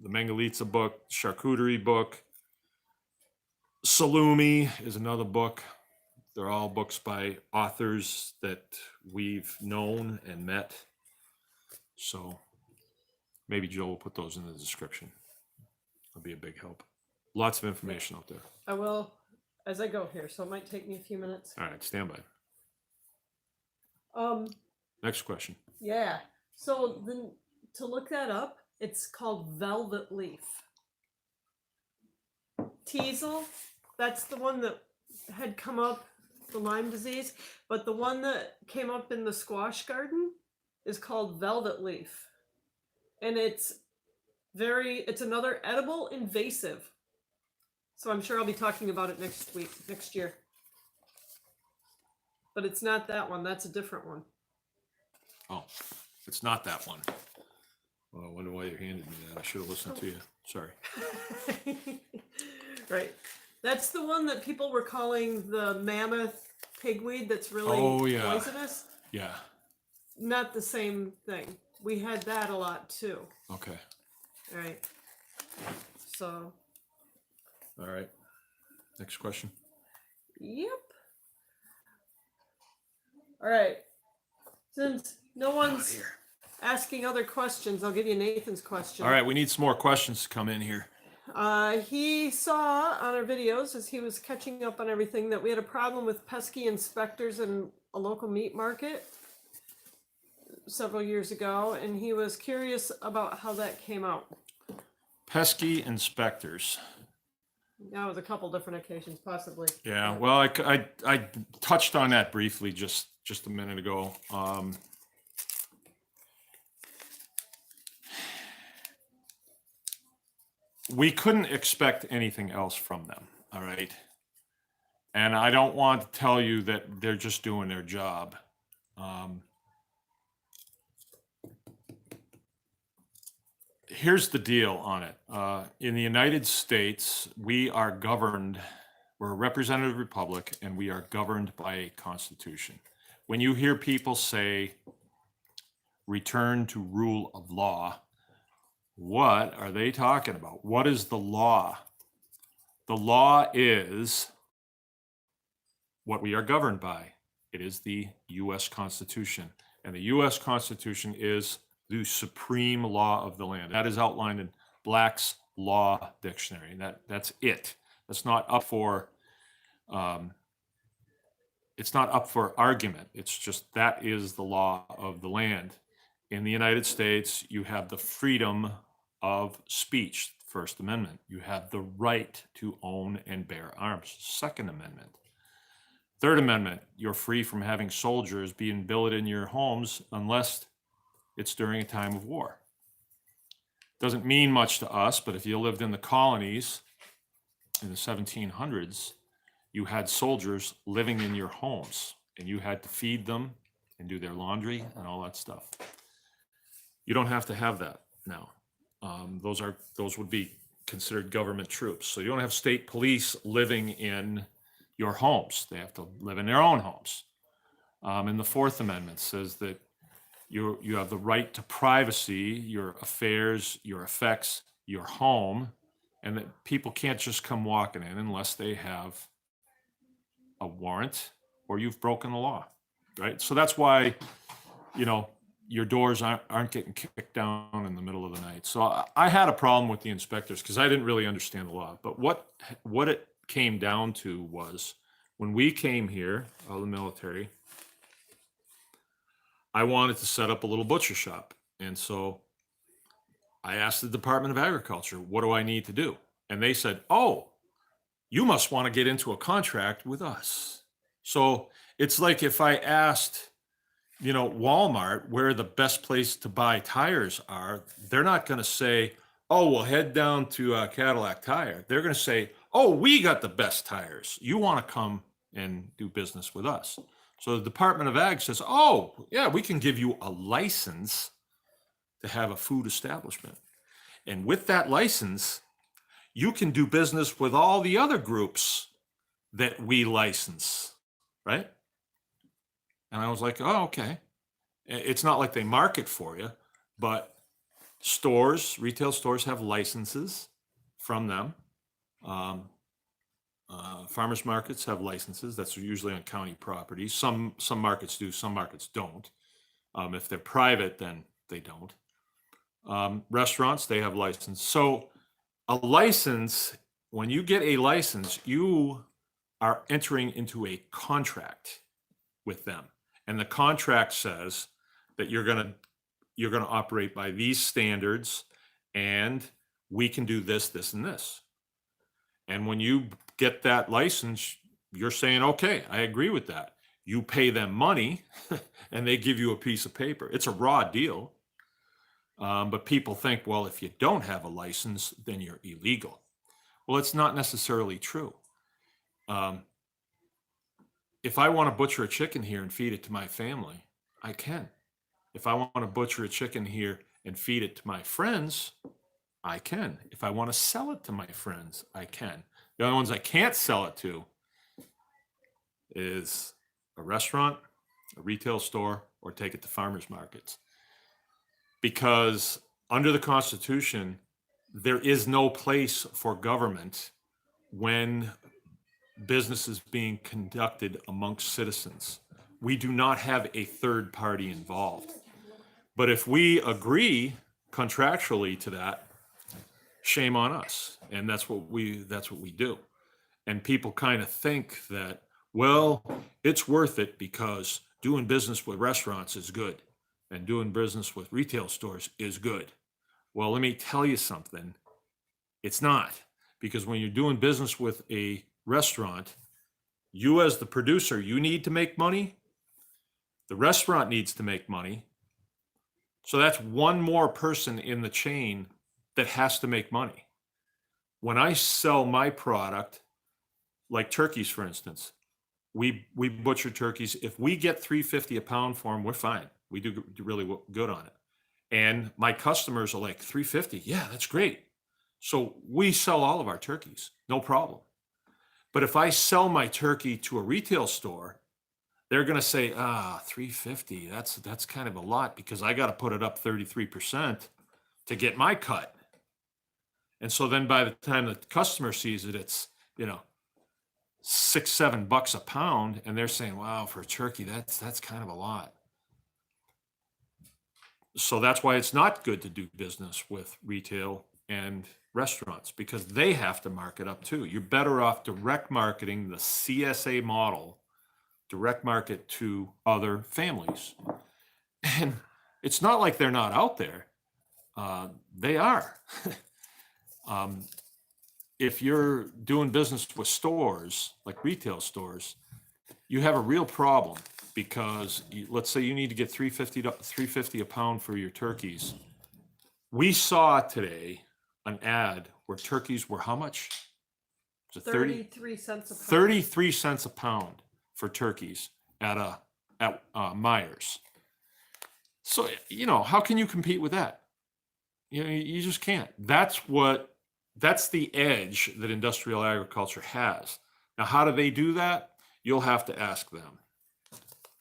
The Mangalitsa book, charcuterie book, Salumi is another book. They're all books by authors that we've known and met. So maybe Joe will put those in the description. That'll be a big help. Lots of information out there. I will as I go here, so it might take me a few minutes. All right, stand by. Next question. Yeah. So then to look that up, it's called velvet leaf. Teasel, that's the one that had come up, the Lyme disease, but the one that came up in the squash garden is called velvet leaf. And it's another edible invasive. So I'm sure I'll be talking about it next year. But it's not that one, that's a different one. Oh, it's not that one. Well, I wonder why you handed me that. I should have listened to you. Sorry. Right. That's the one that people were calling the mammoth pigweed that's really poisonous. Yeah. Not the same thing. We had that a lot too. Okay. All right. So. All right. Next question. Yep. All right. Since no one's asking other questions, I'll give you Nathan's question. All right, we need some more questions to come in here. He saw on our videos as he was catching up on everything that we had a problem with pesky inspectors in a local meat market several years ago, and he was curious about how that came out. Pesky inspectors. That was a couple different occasions, possibly. Yeah, well, I touched on that briefly just a minute ago. We couldn't expect anything else from them, all right? And I don't want to tell you that they're just doing their job. Here's the deal on it. In the United States, we are governed, we're a representative republic, and we are governed by a constitution. When you hear people say, return to rule of law, what are they talking about? What is the law? The law is what we are governed by. It is the U.S. Constitution. And the U.S. Constitution is the supreme law of the land. That is outlined in Black's Law Dictionary. That's it. That's not up for it's not up for argument. It's just that is the law of the land. In the United States, you have the freedom of speech, First Amendment. You have the right to own and bear arms, Second Amendment. Third Amendment, you're free from having soldiers being billeted in your homes unless it's during a time of war. Doesn't mean much to us, but if you lived in the colonies in the 1700s, you had soldiers living in your homes and you had to feed them and do their laundry and all that stuff. You don't have to have that now. Those would be considered government troops. So you don't have state police living in your homes. They have to live in their own homes. And the Fourth Amendment says that you have the right to privacy, your affairs, your effects, your home, and that people can't just come walking in unless they have a warrant or you've broken the law, right? So that's why, your doors aren't getting kicked down in the middle of the night. So I had a problem with the inspectors because I didn't really understand the law. But what it came down to was when we came here, out of the military, I wanted to set up a little butcher shop. And so I asked the Department of Agriculture, what do I need to do? And they said, oh, you must want to get into a contract with us. So it's like if I asked, Walmart where the best place to buy tires are, they're not going to say, oh, well, head down to Cadillac Tire. They're going to say, oh, we got the best tires. You want to come and do business with us. So the Department of Ag says, oh, yeah, we can give you a license to have a food establishment. And with that license, you can do business with all the other groups that we license, right? And I was like, oh, okay. It's not like they market for you, but retail stores have licenses from them. Farmers markets have licenses. That's usually on county property. Some markets do, some markets don't. If they're private, then they don't. Restaurants, they have license. So a license, when you get a license, you are entering into a contract with them. And the contract says that you're going to operate by these standards and we can do this, this, and this. And when you get that license, you're saying, okay, I agree with that. You pay them money and they give you a piece of paper. It's a raw deal. But people think, well, if you don't have a license, then you're illegal. Well, it's not necessarily true. If I want to butcher a chicken here and feed it to my family, I can. If I want to butcher a chicken here and feed it to my friends, I can. If I want to sell it to my friends, I can. The only ones I can't sell it to is a restaurant, a retail store, or take it to farmers markets. Because under the Constitution, there is no place for government when business is being conducted amongst citizens. We do not have a third party involved. But if we agree contractually to that, shame on us. And that's what we do. And people kind of think that, well, it's worth it because doing business with restaurants is good and doing business with retail stores is good. Well, let me tell you something. It's not, because when you're doing business with a restaurant, you as the producer, you need to make money. The restaurant needs to make money. So that's one more person in the chain that has to make money. When I sell my product, like turkeys, for instance, we butcher turkeys. If we get $3.50 a pound for them, we're fine. We do really good on it. And my customers are like, $3.50, yeah, that's great. So we sell all of our turkeys, no problem. But if I sell my turkey to a retail store, they're going to say, $3.50, that's kind of a lot because I got to put it up 33% to get my cut. And so then by the time the customer sees it, it's, $6, $7 a pound. And they're saying, wow, for a turkey, that's kind of a lot. So that's why it's not good to do business with retail and restaurants, because they have to mark it up too. You're better off direct marketing, the CSA model, direct market to other families. And it's not like they're not out there. They are. If you're doing business with stores, like retail stores, you have a real problem because let's say you need to get $3.50 a pound for your turkeys. We saw today an ad where turkeys were how much? Was it 33 cents a pound. 33 cents a pound for turkeys at Myers. So, how can you compete with that? You just can't. That's the edge that industrial agriculture has. Now, how do they do that? You'll have to ask them.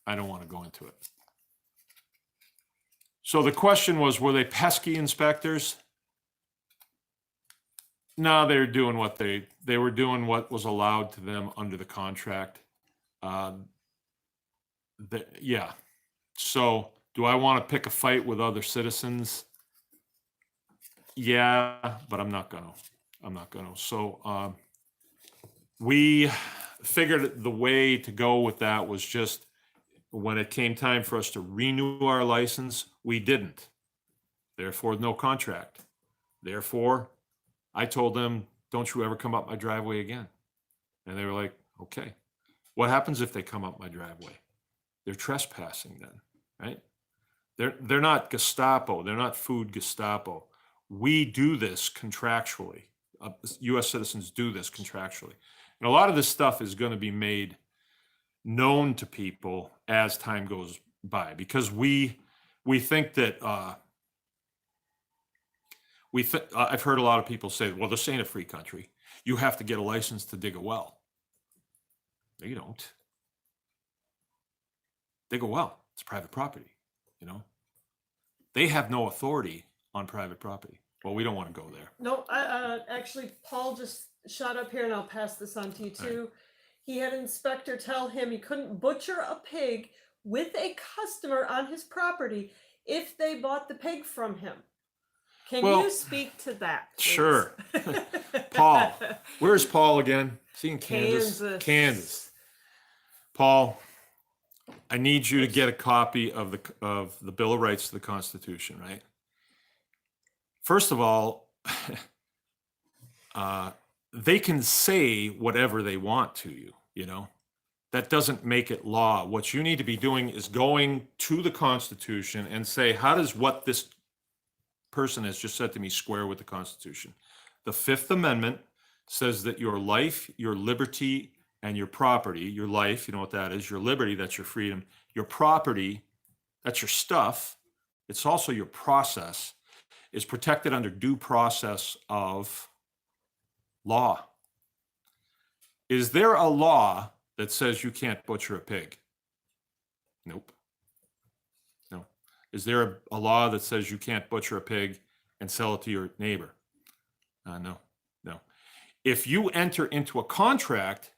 I don't want to go into it. So the question was, were they pesky inspectors? No, they were doing what they were doing what was allowed to them under the contract. Yeah. So do I want to pick a fight with other citizens? Yeah, but I'm not gonna. So we figured the way to go with that was just when it came time for us to renew our license, we didn't. Therefore, no contract. Therefore, I told them, don't you ever come up my driveway again. And they were like, okay. What happens if they come up my driveway? They're trespassing then, right? They're not Gestapo. They're not food Gestapo. We do this contractually. U.S. citizens do this contractually. And a lot of this stuff is going to be made known to people as time goes by, because we think that I've heard a lot of people say, well, this ain't a free country. You have to get a license to dig a well. No, you don't. Dig a well. It's private property, They have no authority on private property. Well, we don't want to go there. No, actually, Paul just shot up here, and I'll pass this on to you too. Right. He had an inspector tell him he couldn't butcher a pig with a customer on his property if they bought the pig from him. Can you speak to that, please? Sure. Paul. Where's Paul again? Is he in Kansas? Kansas. Paul, I need you to get a copy of the Bill of Rights to the Constitution, right? First of all, they can say whatever they want to you, That doesn't make it law. What you need to be doing is going to the Constitution and say, how does what this person has just said to me square with the Constitution? The Fifth Amendment says that your life, your liberty, and your property, your life, you know what that is, your liberty, that's your freedom, your property, that's your stuff, it's also your process, is protected under due process of law. Is there a law that says you can't butcher a pig? Nope. No. Is there a law that says you can't butcher a pig and sell it to your neighbor? No. If you enter into a contract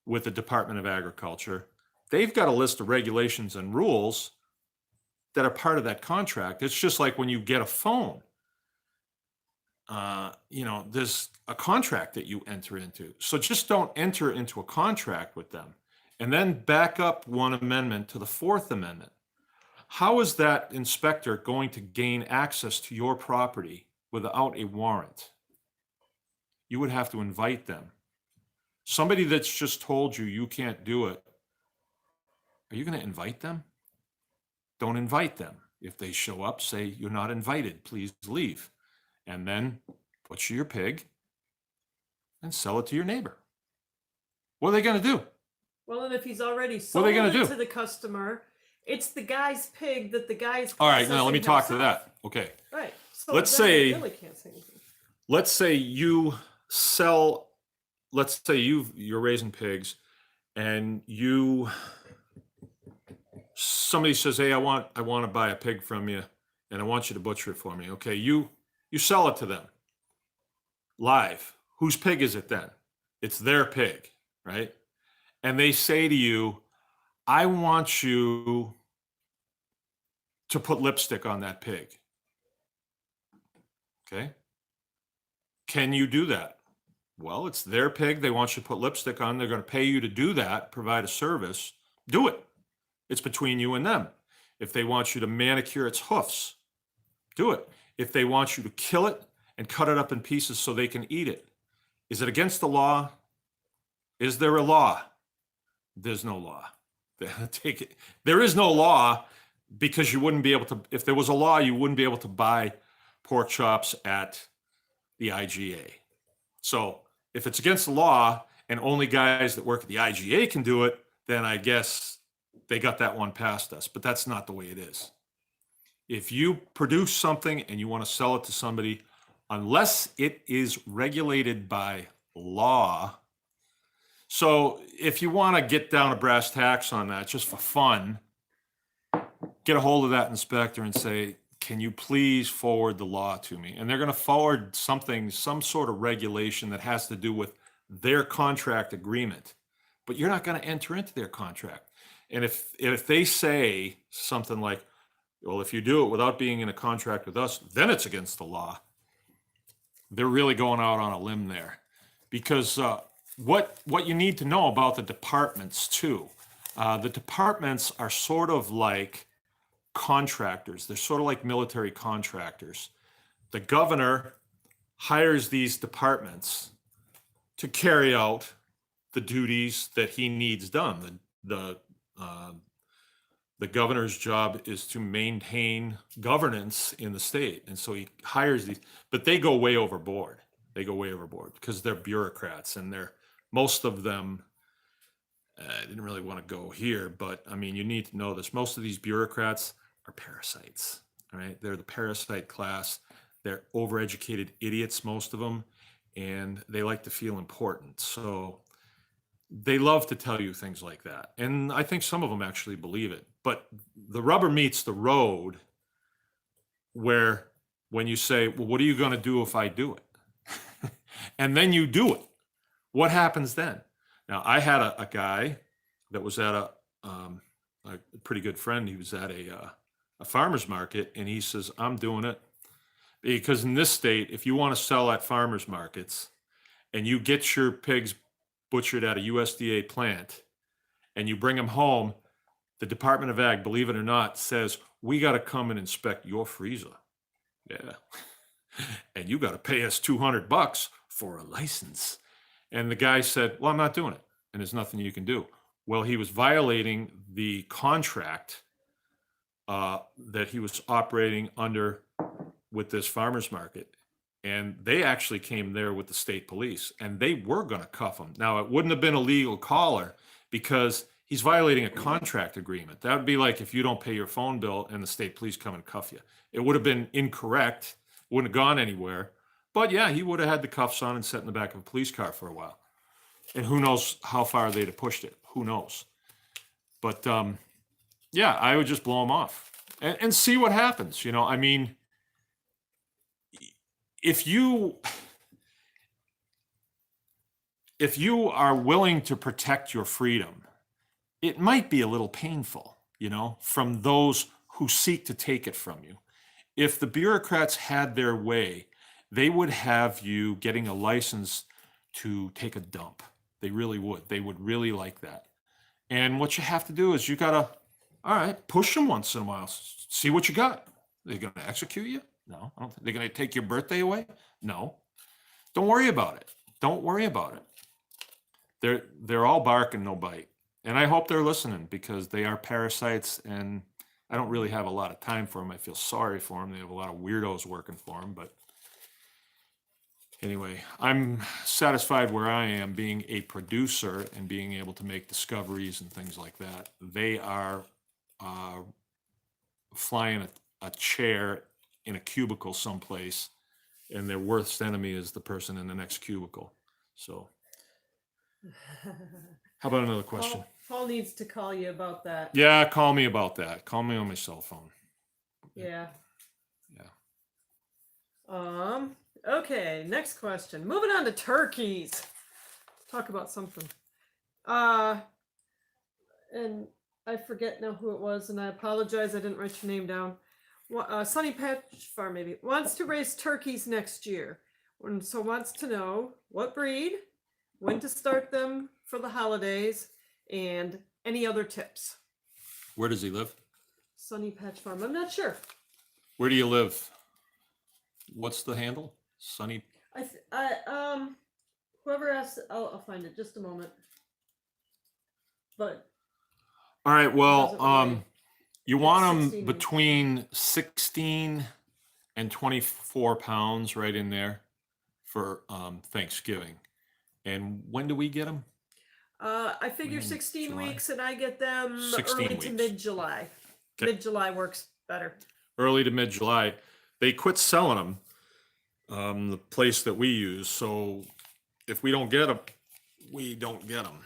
with the Department of Agriculture. They've got a list of regulations and rules that are part of that contract. It's just like when you get a phone. There's a contract that you enter into. So just don't enter into a contract with them. And then back up one amendment to the Fourth Amendment. How is that inspector going to gain access to your property without a warrant? You would have to invite them. Somebody that's just told you you can't do it, are you going to invite them? Don't invite them. If they show up, say, you're not invited, please leave. And then butcher your pig and sell it to your neighbor. What are they going to do? Well, and if he's already What are sold they gonna it do? to the customer, it's the guy's pig that the guy's. All right, now let me processing talk to himself. that. Okay. Right. So Let's then say- you really can't say anything. Let's say you sell, let's say you're raising pigs and somebody says, hey, I want to buy a pig from you and I want you to butcher it for me. Okay. You sell it to them live. Whose pig is it then? It's their pig, right? And they say to you, I want you to put lipstick on that pig. Okay. Can you do that? Well, it's their pig. They want you to put lipstick on. They're going to pay you to do that, provide a service. Do it. It's between you and them. If they want you to manicure its hoofs, do it. If they want you to kill it and cut it up in pieces so they can eat it, is it against the law? Is there a law? There's no law. Take it. There is no law because you wouldn't be able to, if there was a law, you wouldn't be able to buy pork chops at the IGA. So if it's against the law and only guys that work at the IGA can do it, then I guess they got that one past us, but that's not the way it is. If you produce something and you want to sell it to somebody, unless it is regulated by law. So if you want to get down to brass tacks on that, just for fun, get a hold of that inspector and say, can you please forward the law to me? And they're going to forward something, some sort of regulation that has to do with their contract agreement, but you're not going to enter into their contract. And if they say something like, well, if you do it without being in a contract with us, then it's against the law. They're really going out on a limb there, because what you need to know about the departments too, the departments are sort of like contractors. They're sort of like military contractors. The governor hires these departments to carry out the duties that he needs done. The governor's job is to maintain governance in the state. And so he hires these, but they go way overboard. They go way overboard because they're bureaucrats, and most of them, I didn't really want to go here, but I mean, you need to know this. Most of these bureaucrats are parasites, all right? They're the parasite class. They're overeducated idiots, most of them, and they like to feel important. So they love to tell you things like that. And I think some of them actually believe it. But the rubber meets the road where when you say, well, what are you going to do if I do it? And then you do it. What happens then? Now, I had a guy that was at a pretty good friend. He was at a farmer's market, and he says, I'm doing it. Because in this state, if you want to sell at farmers markets and you get your pigs butchered at a USDA plant and you bring them home, the Department of Ag, believe it or not, says, we got to come and inspect your freezer. Yeah. And you got to pay us $200 for a license. And the guy said, well, I'm not doing it. And there's nothing you can do. Well, he was violating the contract that he was operating under with this farmer's market. And they actually came there with the state police, and they were going to cuff him. Now, it wouldn't have been a legal collar because he's violating a contract agreement. That would be like if you don't pay your phone bill and the state police come and cuff you. It would have been incorrect, wouldn't have gone anywhere. But yeah, he would have had the cuffs on and sat in the back of a police car for a while. And who knows how far they'd have pushed it. Who knows? But yeah, I would just blow him off and see what happens. I mean, if if you are willing to protect your freedom, it might be a little painful, from those who seek to take it from you. If the bureaucrats had their way, they would have you getting a license to take a dump. They really would. They would really like that. And what you have to do is you gotta, all right, push them once in a while. See what you got. They're gonna execute you? No. I don't think they're gonna take your birthday away? No. Don't worry about it. Don't worry about it. They're all bark and no bite. And I hope they're listening, because they are parasites, and I don't really have a lot of time for them. I feel sorry for them. They have a lot of weirdos working for them. But anyway, I'm satisfied where I am, being a producer and being able to make discoveries and things like that. They are flying a chair in a cubicle someplace, and their worst enemy is the person in the next cubicle. So how about another question? Paul needs to call you about that. Yeah, call me about that. Call me on my cell phone. Yeah. Yeah. Okay, next question. Moving on to turkeys. Talk about something. And I forget now who it was, and I apologize, I didn't write your name down. Sunny Patch Farm maybe wants to raise turkeys next year, and so wants to know what breed, when to start them for the holidays, and any other tips. Where does he live? Sunny Patch Farm. I'm not sure. Where do you live? What's the handle? Sunny. Whoever asked, I'll find it. Just a moment. But all right. Well, really, you want 16 them between 16 and 24 pounds, right in there, for Thanksgiving. And when do we get them? I figure 16 July. weeks, and I get them 16 early to weeks. mid-July. Okay. Mid-July works better. Early to mid-July. They quit selling them, the place that we use. So if we don't get them, we don't get them.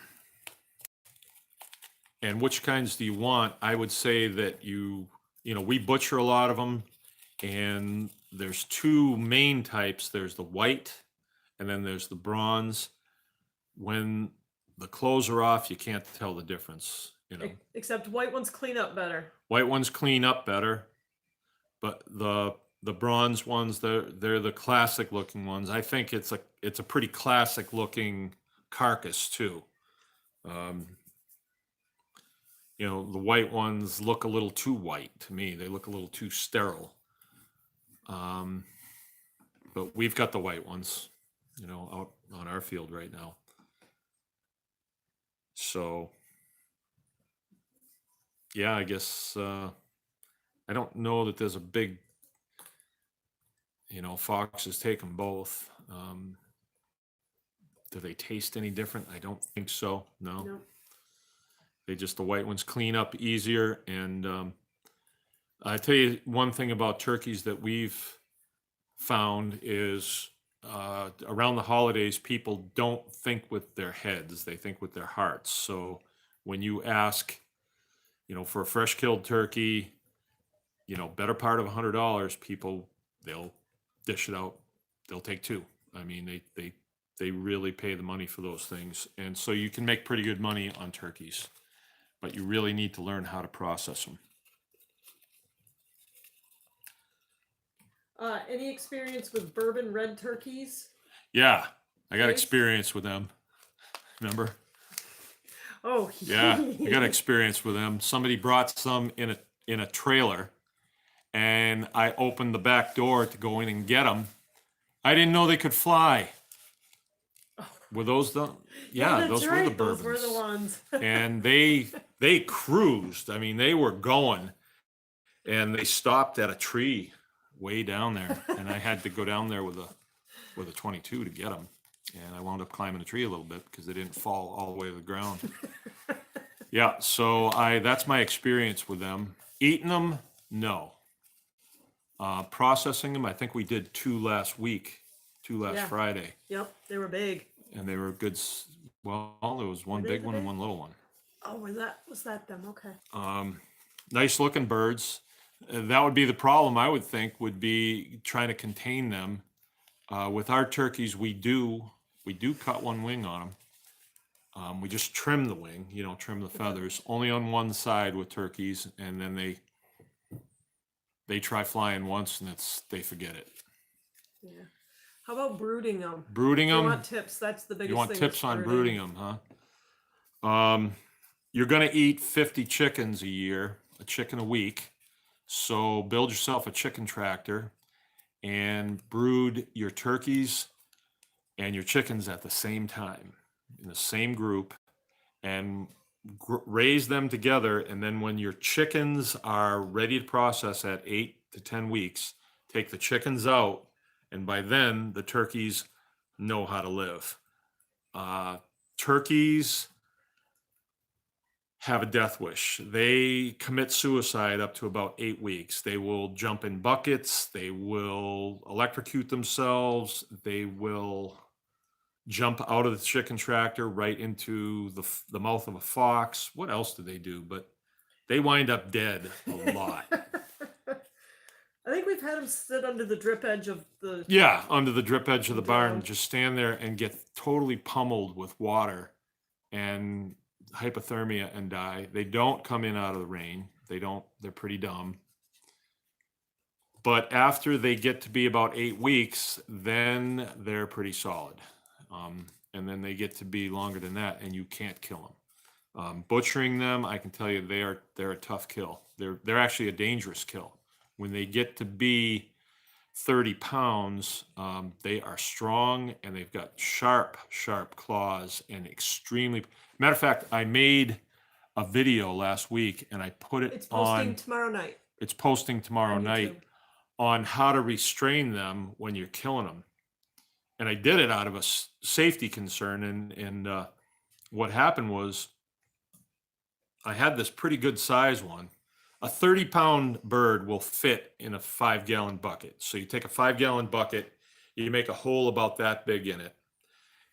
And which kinds do you want? I would say that we butcher a lot of them, and there's two main types. There's the white, and then there's the bronze. When the clothes are off, you can't tell the difference, Except white ones clean up better. White ones clean up better, but the bronze ones, they're the classic looking ones. I think it's a pretty classic looking carcass too. The white ones look a little too white to me. They look a little too sterile. But we've got the white ones, out on our field right now. So, yeah, I guess I don't know that there's a big, foxes take them both. Do they taste any different? I don't think so. No. Nope. The white ones clean up easier. And I tell you one thing about turkeys that we've found is around the holidays, people don't think with their heads, they think with their hearts. So when you ask, for a fresh killed turkey, better part of $100, people, they'll dish it out. They'll take two. I mean, they really pay the money for those things. And so you can make pretty good money on turkeys, but you really need to learn how to process them. Any experience with bourbon red turkeys? Yeah, I got Okay. experience with them. Remember? Oh, Yeah, I got experience with them. Somebody brought some in a trailer, and I opened the back door to go in and get them. I didn't know they could fly. Were those the? Yeah, that's those right. were the bourbons. Those were the ones. And they cruised. I mean, they were going, and they stopped at a tree way down there, and I had to go down there with a 22 to get them. And I wound up climbing a tree a little bit because they didn't fall all the way to the ground. Yeah, so that's my experience with them. Eating them, no. Processing them, I think we did two last Yeah. Friday. Yep, they were big. And they were good. Well, there was one Were they big one and one little one. Oh, was that them? Okay. Nice looking birds. That would be the problem, I would think, would be trying to contain them. With our turkeys, we do cut one wing on them. We just trim the wing, you don't trim the feathers, only on one side with turkeys, and then they try flying once and they forget it. Yeah. How about brooding them? Brooding If you them. want tips, that's the biggest You want thing. tips on brooding them, huh? You're going to eat 50 chickens a year, a chicken a week. So build yourself a chicken tractor and brood your turkeys and your chickens at the same time in the same group, and raise them together. And then when your chickens are ready to process at 8 to 10 weeks, take the chickens out. And by then the turkeys know how to live. Turkeys have a death wish. They commit suicide up to about 8 weeks. They will jump in buckets. They will electrocute themselves. They will jump out of the chicken tractor right into the mouth of a fox. What else do they do? But they wind up dead a lot. I think we've had them sit under the drip edge of the. Yeah, under the drip edge of the barn, Yeah. just stand there and get totally pummeled with water and hypothermia and die. They don't come in out of the rain. They're pretty dumb. But after they get to be about 8 weeks, then they're pretty solid. And then they get to be longer than that, and you can't kill them. Butchering them, I can tell you, they're a tough kill. They're actually a dangerous kill. When they get to be 30 pounds, they are strong and they've got sharp claws and extremely. Matter of fact, I made a video last week and I put it It's posting on. tomorrow night. It's posting tomorrow on night YouTube. on how to restrain them when you're killing them. And I did it out of a safety concern. And what happened was I had this pretty good size one. A 30-pound bird will fit in a 5-gallon bucket. So you take a 5-gallon bucket, you make a hole about that big in it.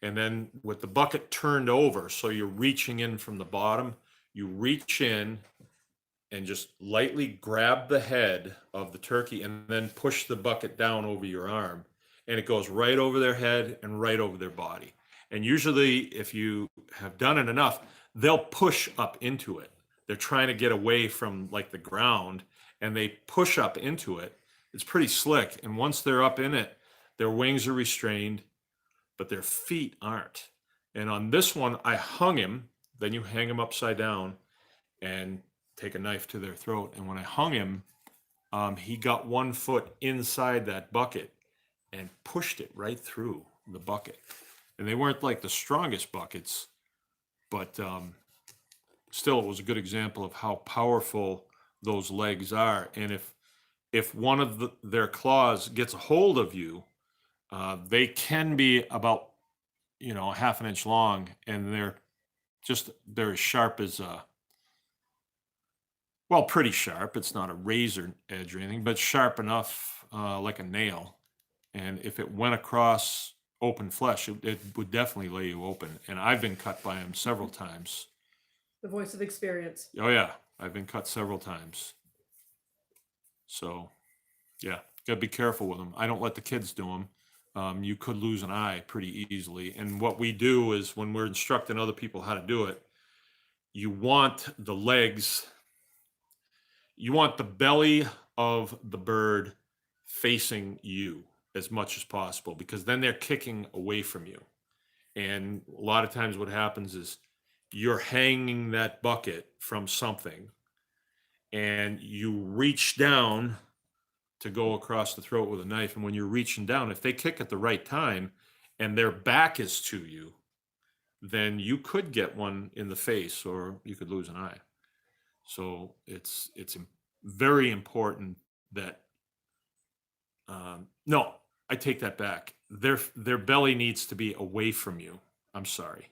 And then with the bucket turned over, so you're reaching in from the bottom, you reach in and just lightly grab the head of the turkey and then push the bucket down over your arm. And it goes right over their head and right over their body. And usually if you have done it enough, they'll push up into it. They're trying to get away from like the ground and they push up into it. It's pretty slick. And once they're up in it, their wings are restrained, but their feet aren't. And on this one, I hung him. Then you hang him upside down and take a knife to their throat. And when I hung him, he got 1 foot inside that bucket and pushed it right through the bucket. And they weren't like the strongest buckets, but still it was a good example of how powerful those legs are. And if one of their claws gets a hold of you, they can be about, a half an inch long, and they're as sharp as pretty sharp. It's not a razor edge or anything, but sharp enough like a nail. And if it went across open flesh, it would definitely lay you open. And I've been cut by them several times. The voice of experience. Oh yeah, I've been cut several times. So, yeah, gotta be careful with them. I don't let the kids do them. You could lose an eye pretty easily. And what we do is when we're instructing other people how to do it, you want the legs, you want the belly of the bird facing you as much as possible, because then they're kicking away from you. And a lot of times what happens is you're hanging that bucket from something and you reach down to go across the throat with a knife. And when you're reaching down, if they kick at the right time and their back is to you, then you could get one in the face or you could lose an eye. So it's very important that, no, I take that back. Their belly needs to be away from you. I'm sorry.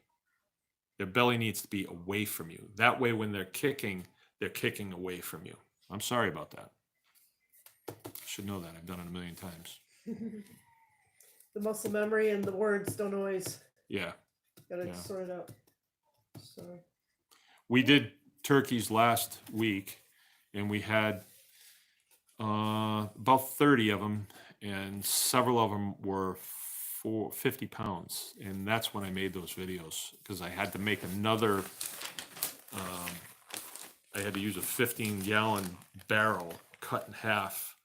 Their belly needs to be away from you. That way, when they're kicking away from you. I'm sorry about that. I should know that. I've done it a million times. The muscle memory and the words don't always. Yeah. Gotta sort it out. So. We did turkeys last week, and we had about 30 of them, and several of them were 50 pounds. And that's when I made those videos, because I had to make another, I had to use a 15-gallon barrel cut in half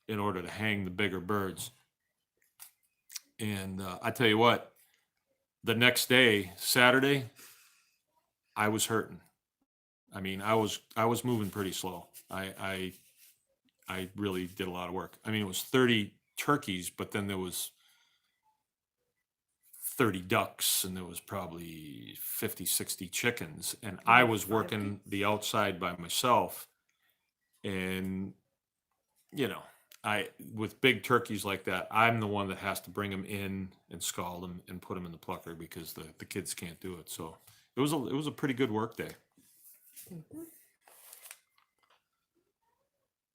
in order to hang the bigger birds. And I tell you what, the next day, Saturday, I was hurting. I mean, I was moving pretty slow. I really did a lot of work. I mean, it was 30 turkeys, but then there was 30 ducks, and there was probably 50, 60 chickens. And I was working the outside by myself. And, you know, with big turkeys like that, I'm the one that has to bring them in and scald them and put them in the plucker, because the kids can't do it. So it was a pretty good work day.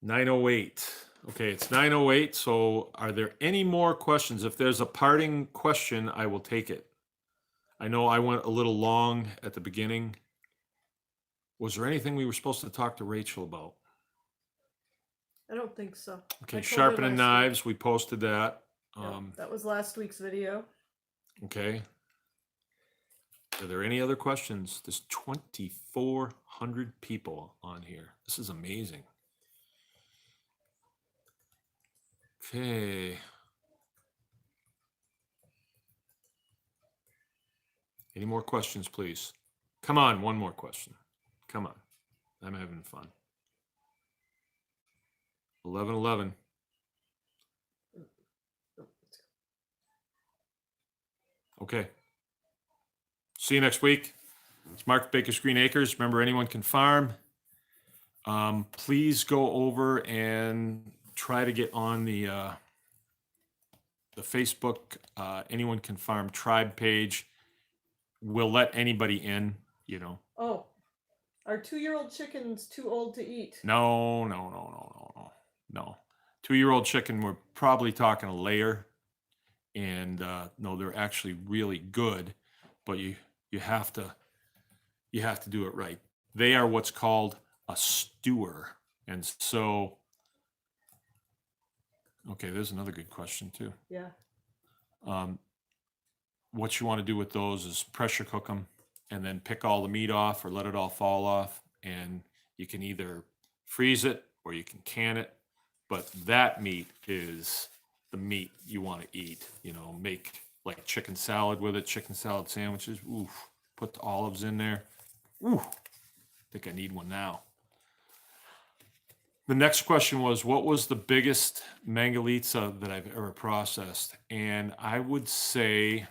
9:08. Okay, it's 9:08. So are there any more questions? If there's a parting question, I will take it. I know I went a little long at the beginning. Was there anything we were supposed to talk to Rachel about? I don't think so. Okay, I told her sharpening last knives, we posted that. Yeah, that was last week's video. Okay. Are there any other questions? There's 2,400 people on here. This is amazing. Okay. Any more questions, please? Come on, one more question. Come on. I'm having fun. 11:11. Okay. See you next week. It's Mark Baker's Green Acres. Remember, anyone can farm. Please go over and try to get on the Facebook Anyone Can Farm tribe page. We'll let anybody in, you know. Oh, are 2-year-old chickens too old to eat? No. 2-year-old chicken, we're probably talking a layer. And no, they're actually really good, but you have to do it right. They are what's called a stewer. And so, okay, there's another good question too. Yeah. What you want to do with those is pressure cook them and then pick all the meat off or let it all fall off. And you can either freeze it or you can can it. But that meat is the meat you want to eat. You know, make like chicken salad with it, chicken salad sandwiches. Oof. Put the olives in there. Ooh. I think I need one now. The next question was, what was the biggest Mangalitsa that I've ever processed? And I would say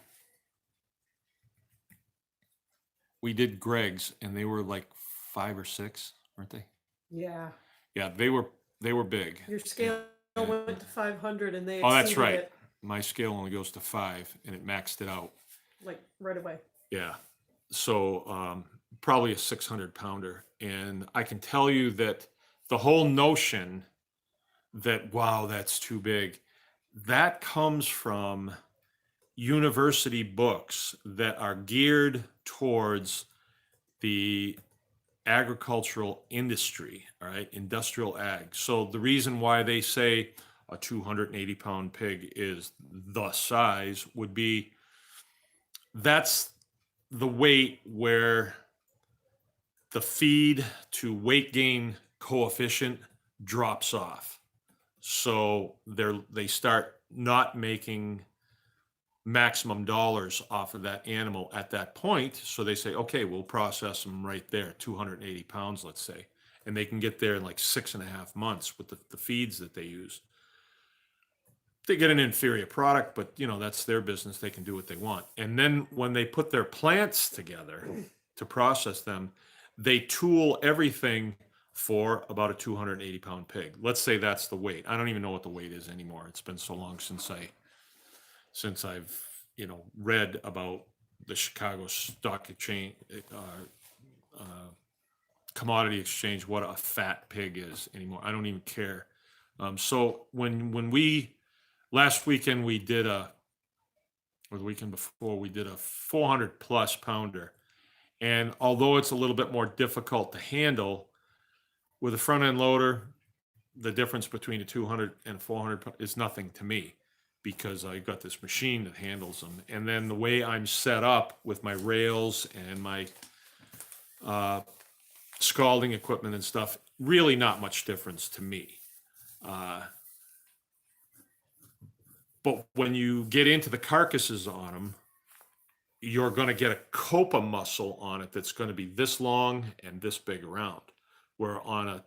we did Greg's, and they were like 5 or 6, weren't they? Yeah. Yeah, they were big. Your scale went to 500, and they Oh, that's exceeded right. it, My scale only goes to 5, and it maxed it out. like right away. Yeah. So probably a 600 pounder. And I can tell you that the whole notion that, wow, that's too big, that comes from university books that are geared towards the agricultural industry, all right, industrial ag. So the reason why they say a 280-pound pig is the size would be that's the weight where the feed to weight gain coefficient drops off. So they start not making maximum dollars off of that animal at that point. So they say, okay, we'll process them right there, 280 pounds, let's say. And they can get there in like 6.5 months with the feeds that they use. They get an inferior product, but you know, that's their business. They can do what they want. And then when they put their plants together to process them, they tool everything for about a 280-pound pig. Let's say that's the weight. I don't even know what the weight is anymore. It's been so long since I've, you know, read about the Chicago Stock Exchange, commodity exchange, what a fat pig is anymore. I don't even care. So when we, last weekend we did or the weekend before, we did a 400+ pounder. And although it's a little bit more difficult to handle with a front end loader, the difference between a 200 and 400 is nothing to me, because I got this machine that handles them. And then the way I'm set up with my rails and my scalding equipment and stuff, really not much difference to me. But when you get into the carcasses on them, you're going to get a copa muscle on it that's going to be this long and this big around. Where on a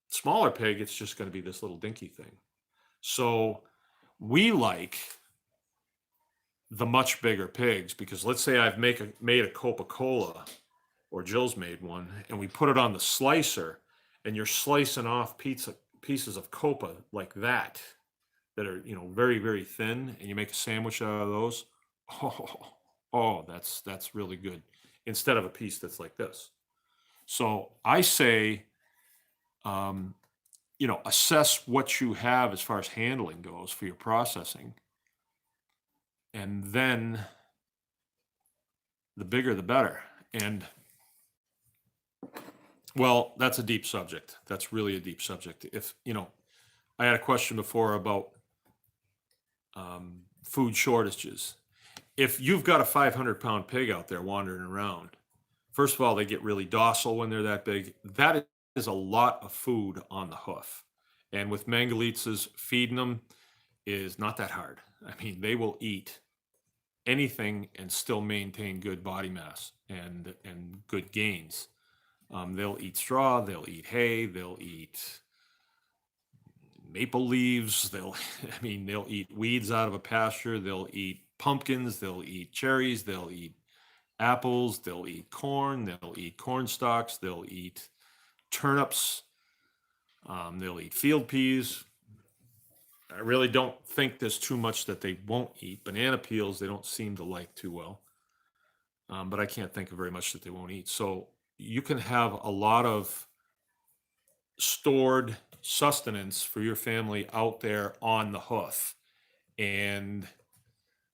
smaller pig, it's just going to be this little dinky thing. So we like the much bigger pigs, because let's say I've made a Coca-Cola, or Jill's made one, and we put it on the slicer, and you're slicing off pieces of copa like that are, very, very thin, and you make a sandwich out of those. Oh, that's really good, instead of a piece that's like this. So I say, assess what you have as far as handling goes for your processing. And then the bigger, the better. And well, that's a deep subject. That's really a deep subject. If, I had a question before about food shortages. If you've got a 500-pound pig out there wandering around, first of all, they get really docile when they're that big. That is a lot of food on the hoof. And with Mangalitsas, feeding them is not that hard. I mean, they will eat anything and still maintain good body mass and good gains. They'll eat straw, they'll eat hay, they'll eat maple leaves, they'll eat weeds out of a pasture, they'll eat pumpkins, they'll eat cherries, they'll eat apples, they'll eat corn, they'll eat corn stalks, they'll eat turnips, they'll eat field peas. I really don't think there's too much that they won't eat. Banana peels, they don't seem to like too well. But I can't think of very much that they won't eat. So you can have a lot of stored sustenance for your family out there on the hoof. And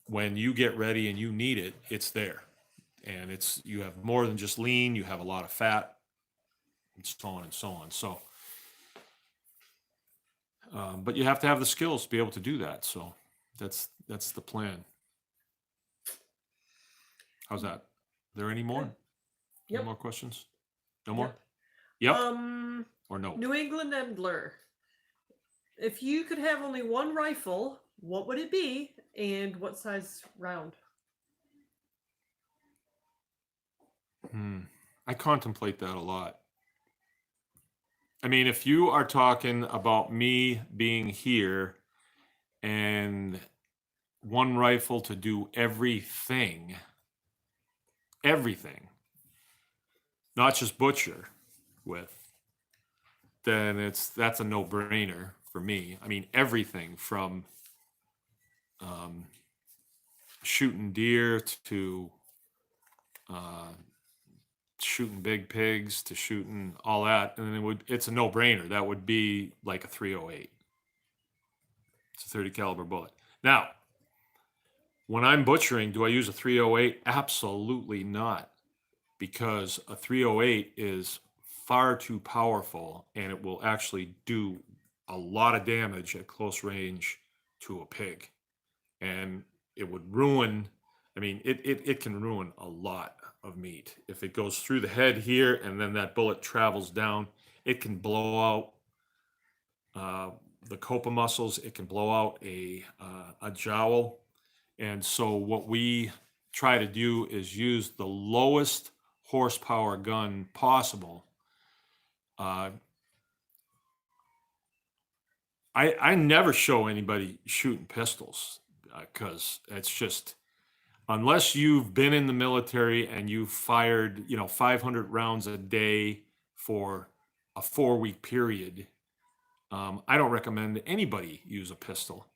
when you get ready and you need it, it's there. And you have more than just lean, you have a lot of fat, and so on and so on. So, but you have to have the skills to be able to do that. So that's the plan. How's that? Are there any more? Yep. No more questions? No more? Yep. Or no? New England Endler. If you could have only one rifle, what would it be, and what size round? I contemplate that a lot. I mean, if you are talking about me being here and one rifle to do everything, not just butcher with, then that's a no-brainer for me. I mean, everything from shooting deer to shooting big pigs to shooting all that, and it's a no-brainer. That would be like a 308. It's a 30 caliber bullet. Now, when I'm butchering, do I use a 308? Absolutely not, because a 308 is far too powerful, and it will actually do a lot of damage at close range to a pig, and it would ruin. I mean, it can ruin a lot of meat. If it goes through the head here and then that bullet travels down, it can blow out the copa muscles. It can blow out a jowl. And so what we try to do is use the lowest horsepower gun possible. I never show anybody shooting pistols because it's just, unless you've been in the military and you've fired, 500 rounds a day for a 4-week period, I don't recommend anybody use a pistol.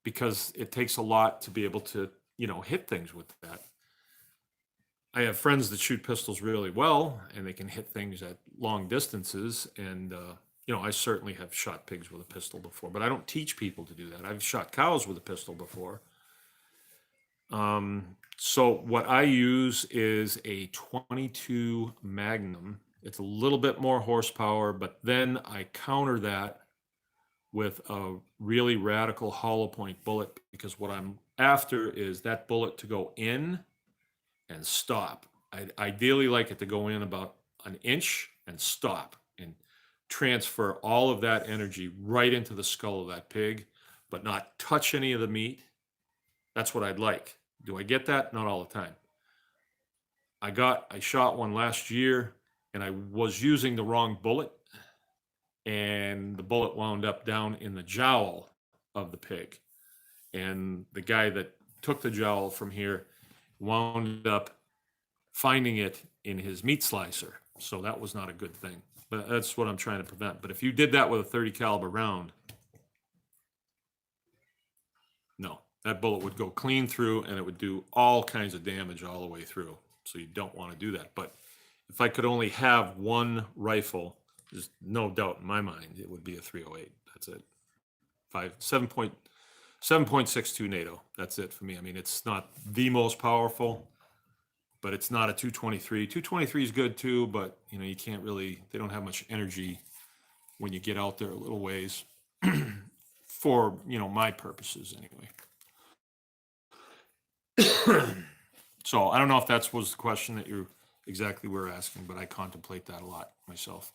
Because it takes a lot to be able to, hit things with that. I have friends that shoot pistols really well, and they can hit things at long distances. And, I certainly have shot pigs with a pistol before, but I don't teach people to do that. I've shot cows with a pistol before. So what I use is a 22 Magnum. It's a little bit more horsepower, but then I counter that with a really radical hollow point bullet, because what I'm after is that bullet to go in and stop. I'd ideally like it to go in about an inch and stop and transfer all of that energy right into the skull of that pig, but not touch any of the meat. That's what I'd like. Do I get that? Not all the time. I shot one last year and I was using the wrong bullet, and the bullet wound up down in the jowl of the pig. And the guy that took the jowl from here wound up finding it in his meat slicer. So that was not a good thing. But that's what I'm trying to prevent. But if you did that with a 30 caliber round, no, that bullet would go clean through and it would do all kinds of damage all the way through. So you don't want to do that. But if I could only have one rifle, there's no doubt in my mind it would be a 308. That's it. 7.62 NATO. That's it for me. I mean, it's not the most powerful, but it's not a 223. 223 is good too, but you know, you can't really, they don't have much energy when you get out there a little ways for, you know, my purposes anyway. So I don't know if that was the question that you exactly were asking, but I contemplate that a lot myself.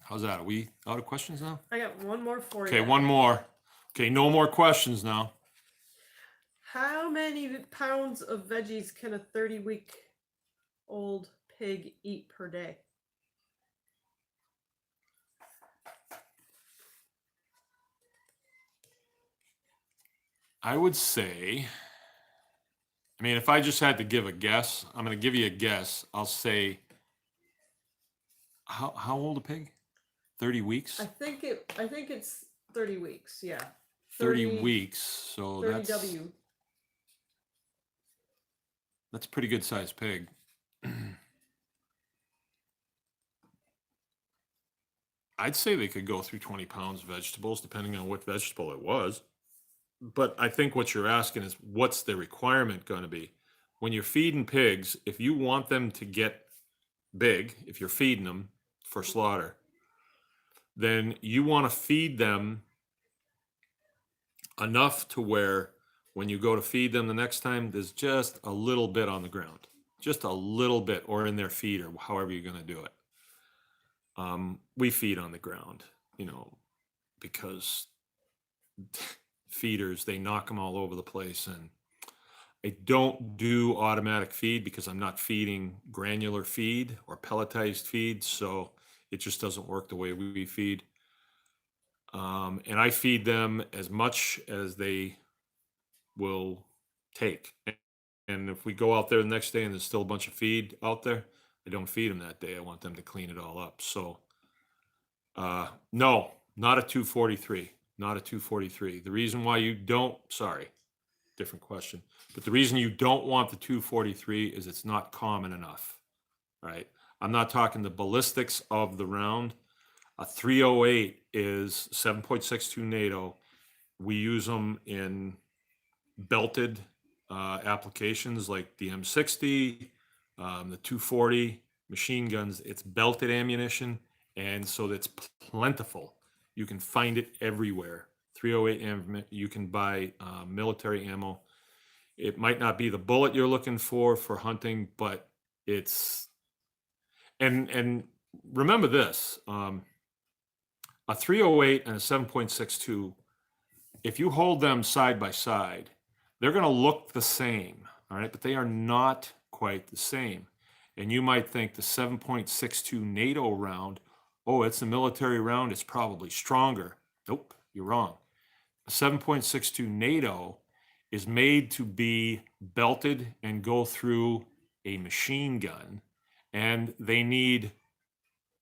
How's that? Are we out of questions now? I got one more for you. Okay, one more. Okay, no more questions now. How many pounds of veggies can a 30-week-old pig eat per day? I would say, I mean, if I just had to give a guess, I'm going to give you a guess. I'll say, how old a pig? 30 weeks? I think it's 30 weeks. Yeah. 30 weeks. So 30 that's W. That's a pretty good sized pig. I'd say they could go through 20 pounds of vegetables, depending on what vegetable it was. But I think what you're asking is, what's the requirement going to be? When you're feeding pigs, if you want them to get big, if you're feeding them for slaughter, then you want to feed them enough to where when you go to feed them the next time, there's just a little bit on the ground, just a little bit, or in their feed, or however you're going to do it. We feed on the ground, you know, because feeders, they knock them all over the place. And I don't do automatic feed because I'm not feeding granular feed or pelletized feed. So it just doesn't work the way we feed. And I feed them as much as they will take. And if we go out there the next day and there's still a bunch of feed out there, I don't feed them that day. I want them to clean it all up. So, no, not a 243, not a 243. The reason why you don't, sorry, different question, but the reason you don't want the 243 is it's not common enough, right? I'm not talking the ballistics of the round. A 308 is 7.62 NATO. We use them in belted applications like the M60, the 240 machine guns. It's belted ammunition, and so it's plentiful. You can find it everywhere. 308 ammo, you can buy military ammo. It might not be the bullet you're looking for hunting, but it's, and remember this, a 308 and a 7.62, if you hold them side by side, they're going to look the same, all right, but they are not quite the same. And you might think the 7.62 NATO round, oh, it's a military round, it's probably stronger. Nope, you're wrong. A 7.62 NATO is made to be belted and go through a machine gun, and they need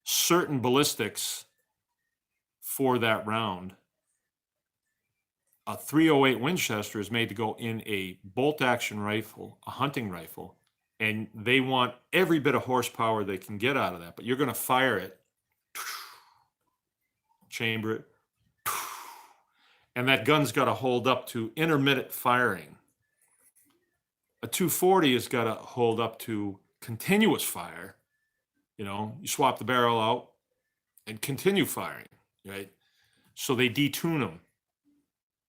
certain ballistics for that round. A 308 Winchester is made to go in a bolt action rifle, a hunting rifle, and they want every bit of horsepower they can get out of that. But you're going to fire it, chamber it, and that gun's got to hold up to intermittent firing. A 240 has got to hold up to continuous fire. You know, you swap the barrel out and continue firing, right? So they detune them.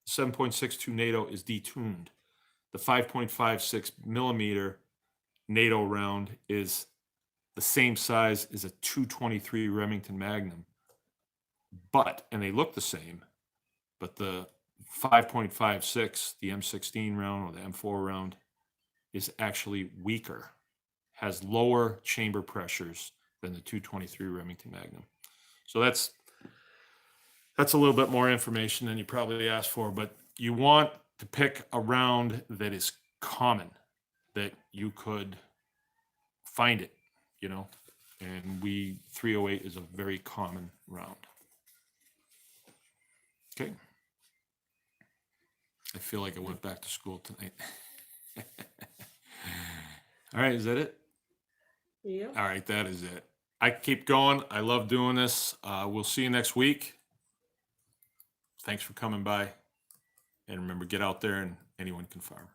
7.62 NATO is detuned. The 5.56 millimeter NATO round is the same size as a 223 Remington Magnum. But, and they look the same, but the 5.56, the M16 round or the M4 round, is actually weaker, has lower chamber pressures than the 223 Remington Magnum. So that's a little bit more information than you probably asked for, but you want to pick a round that is common, that you could find it, you know, and 308 is a very common round. Okay. I feel like I went back to school tonight. All right, is that it? Yeah. All right, that is it. I keep going. I love doing this. We'll see you next week. Thanks for coming by. And remember, get out there and anyone can farm.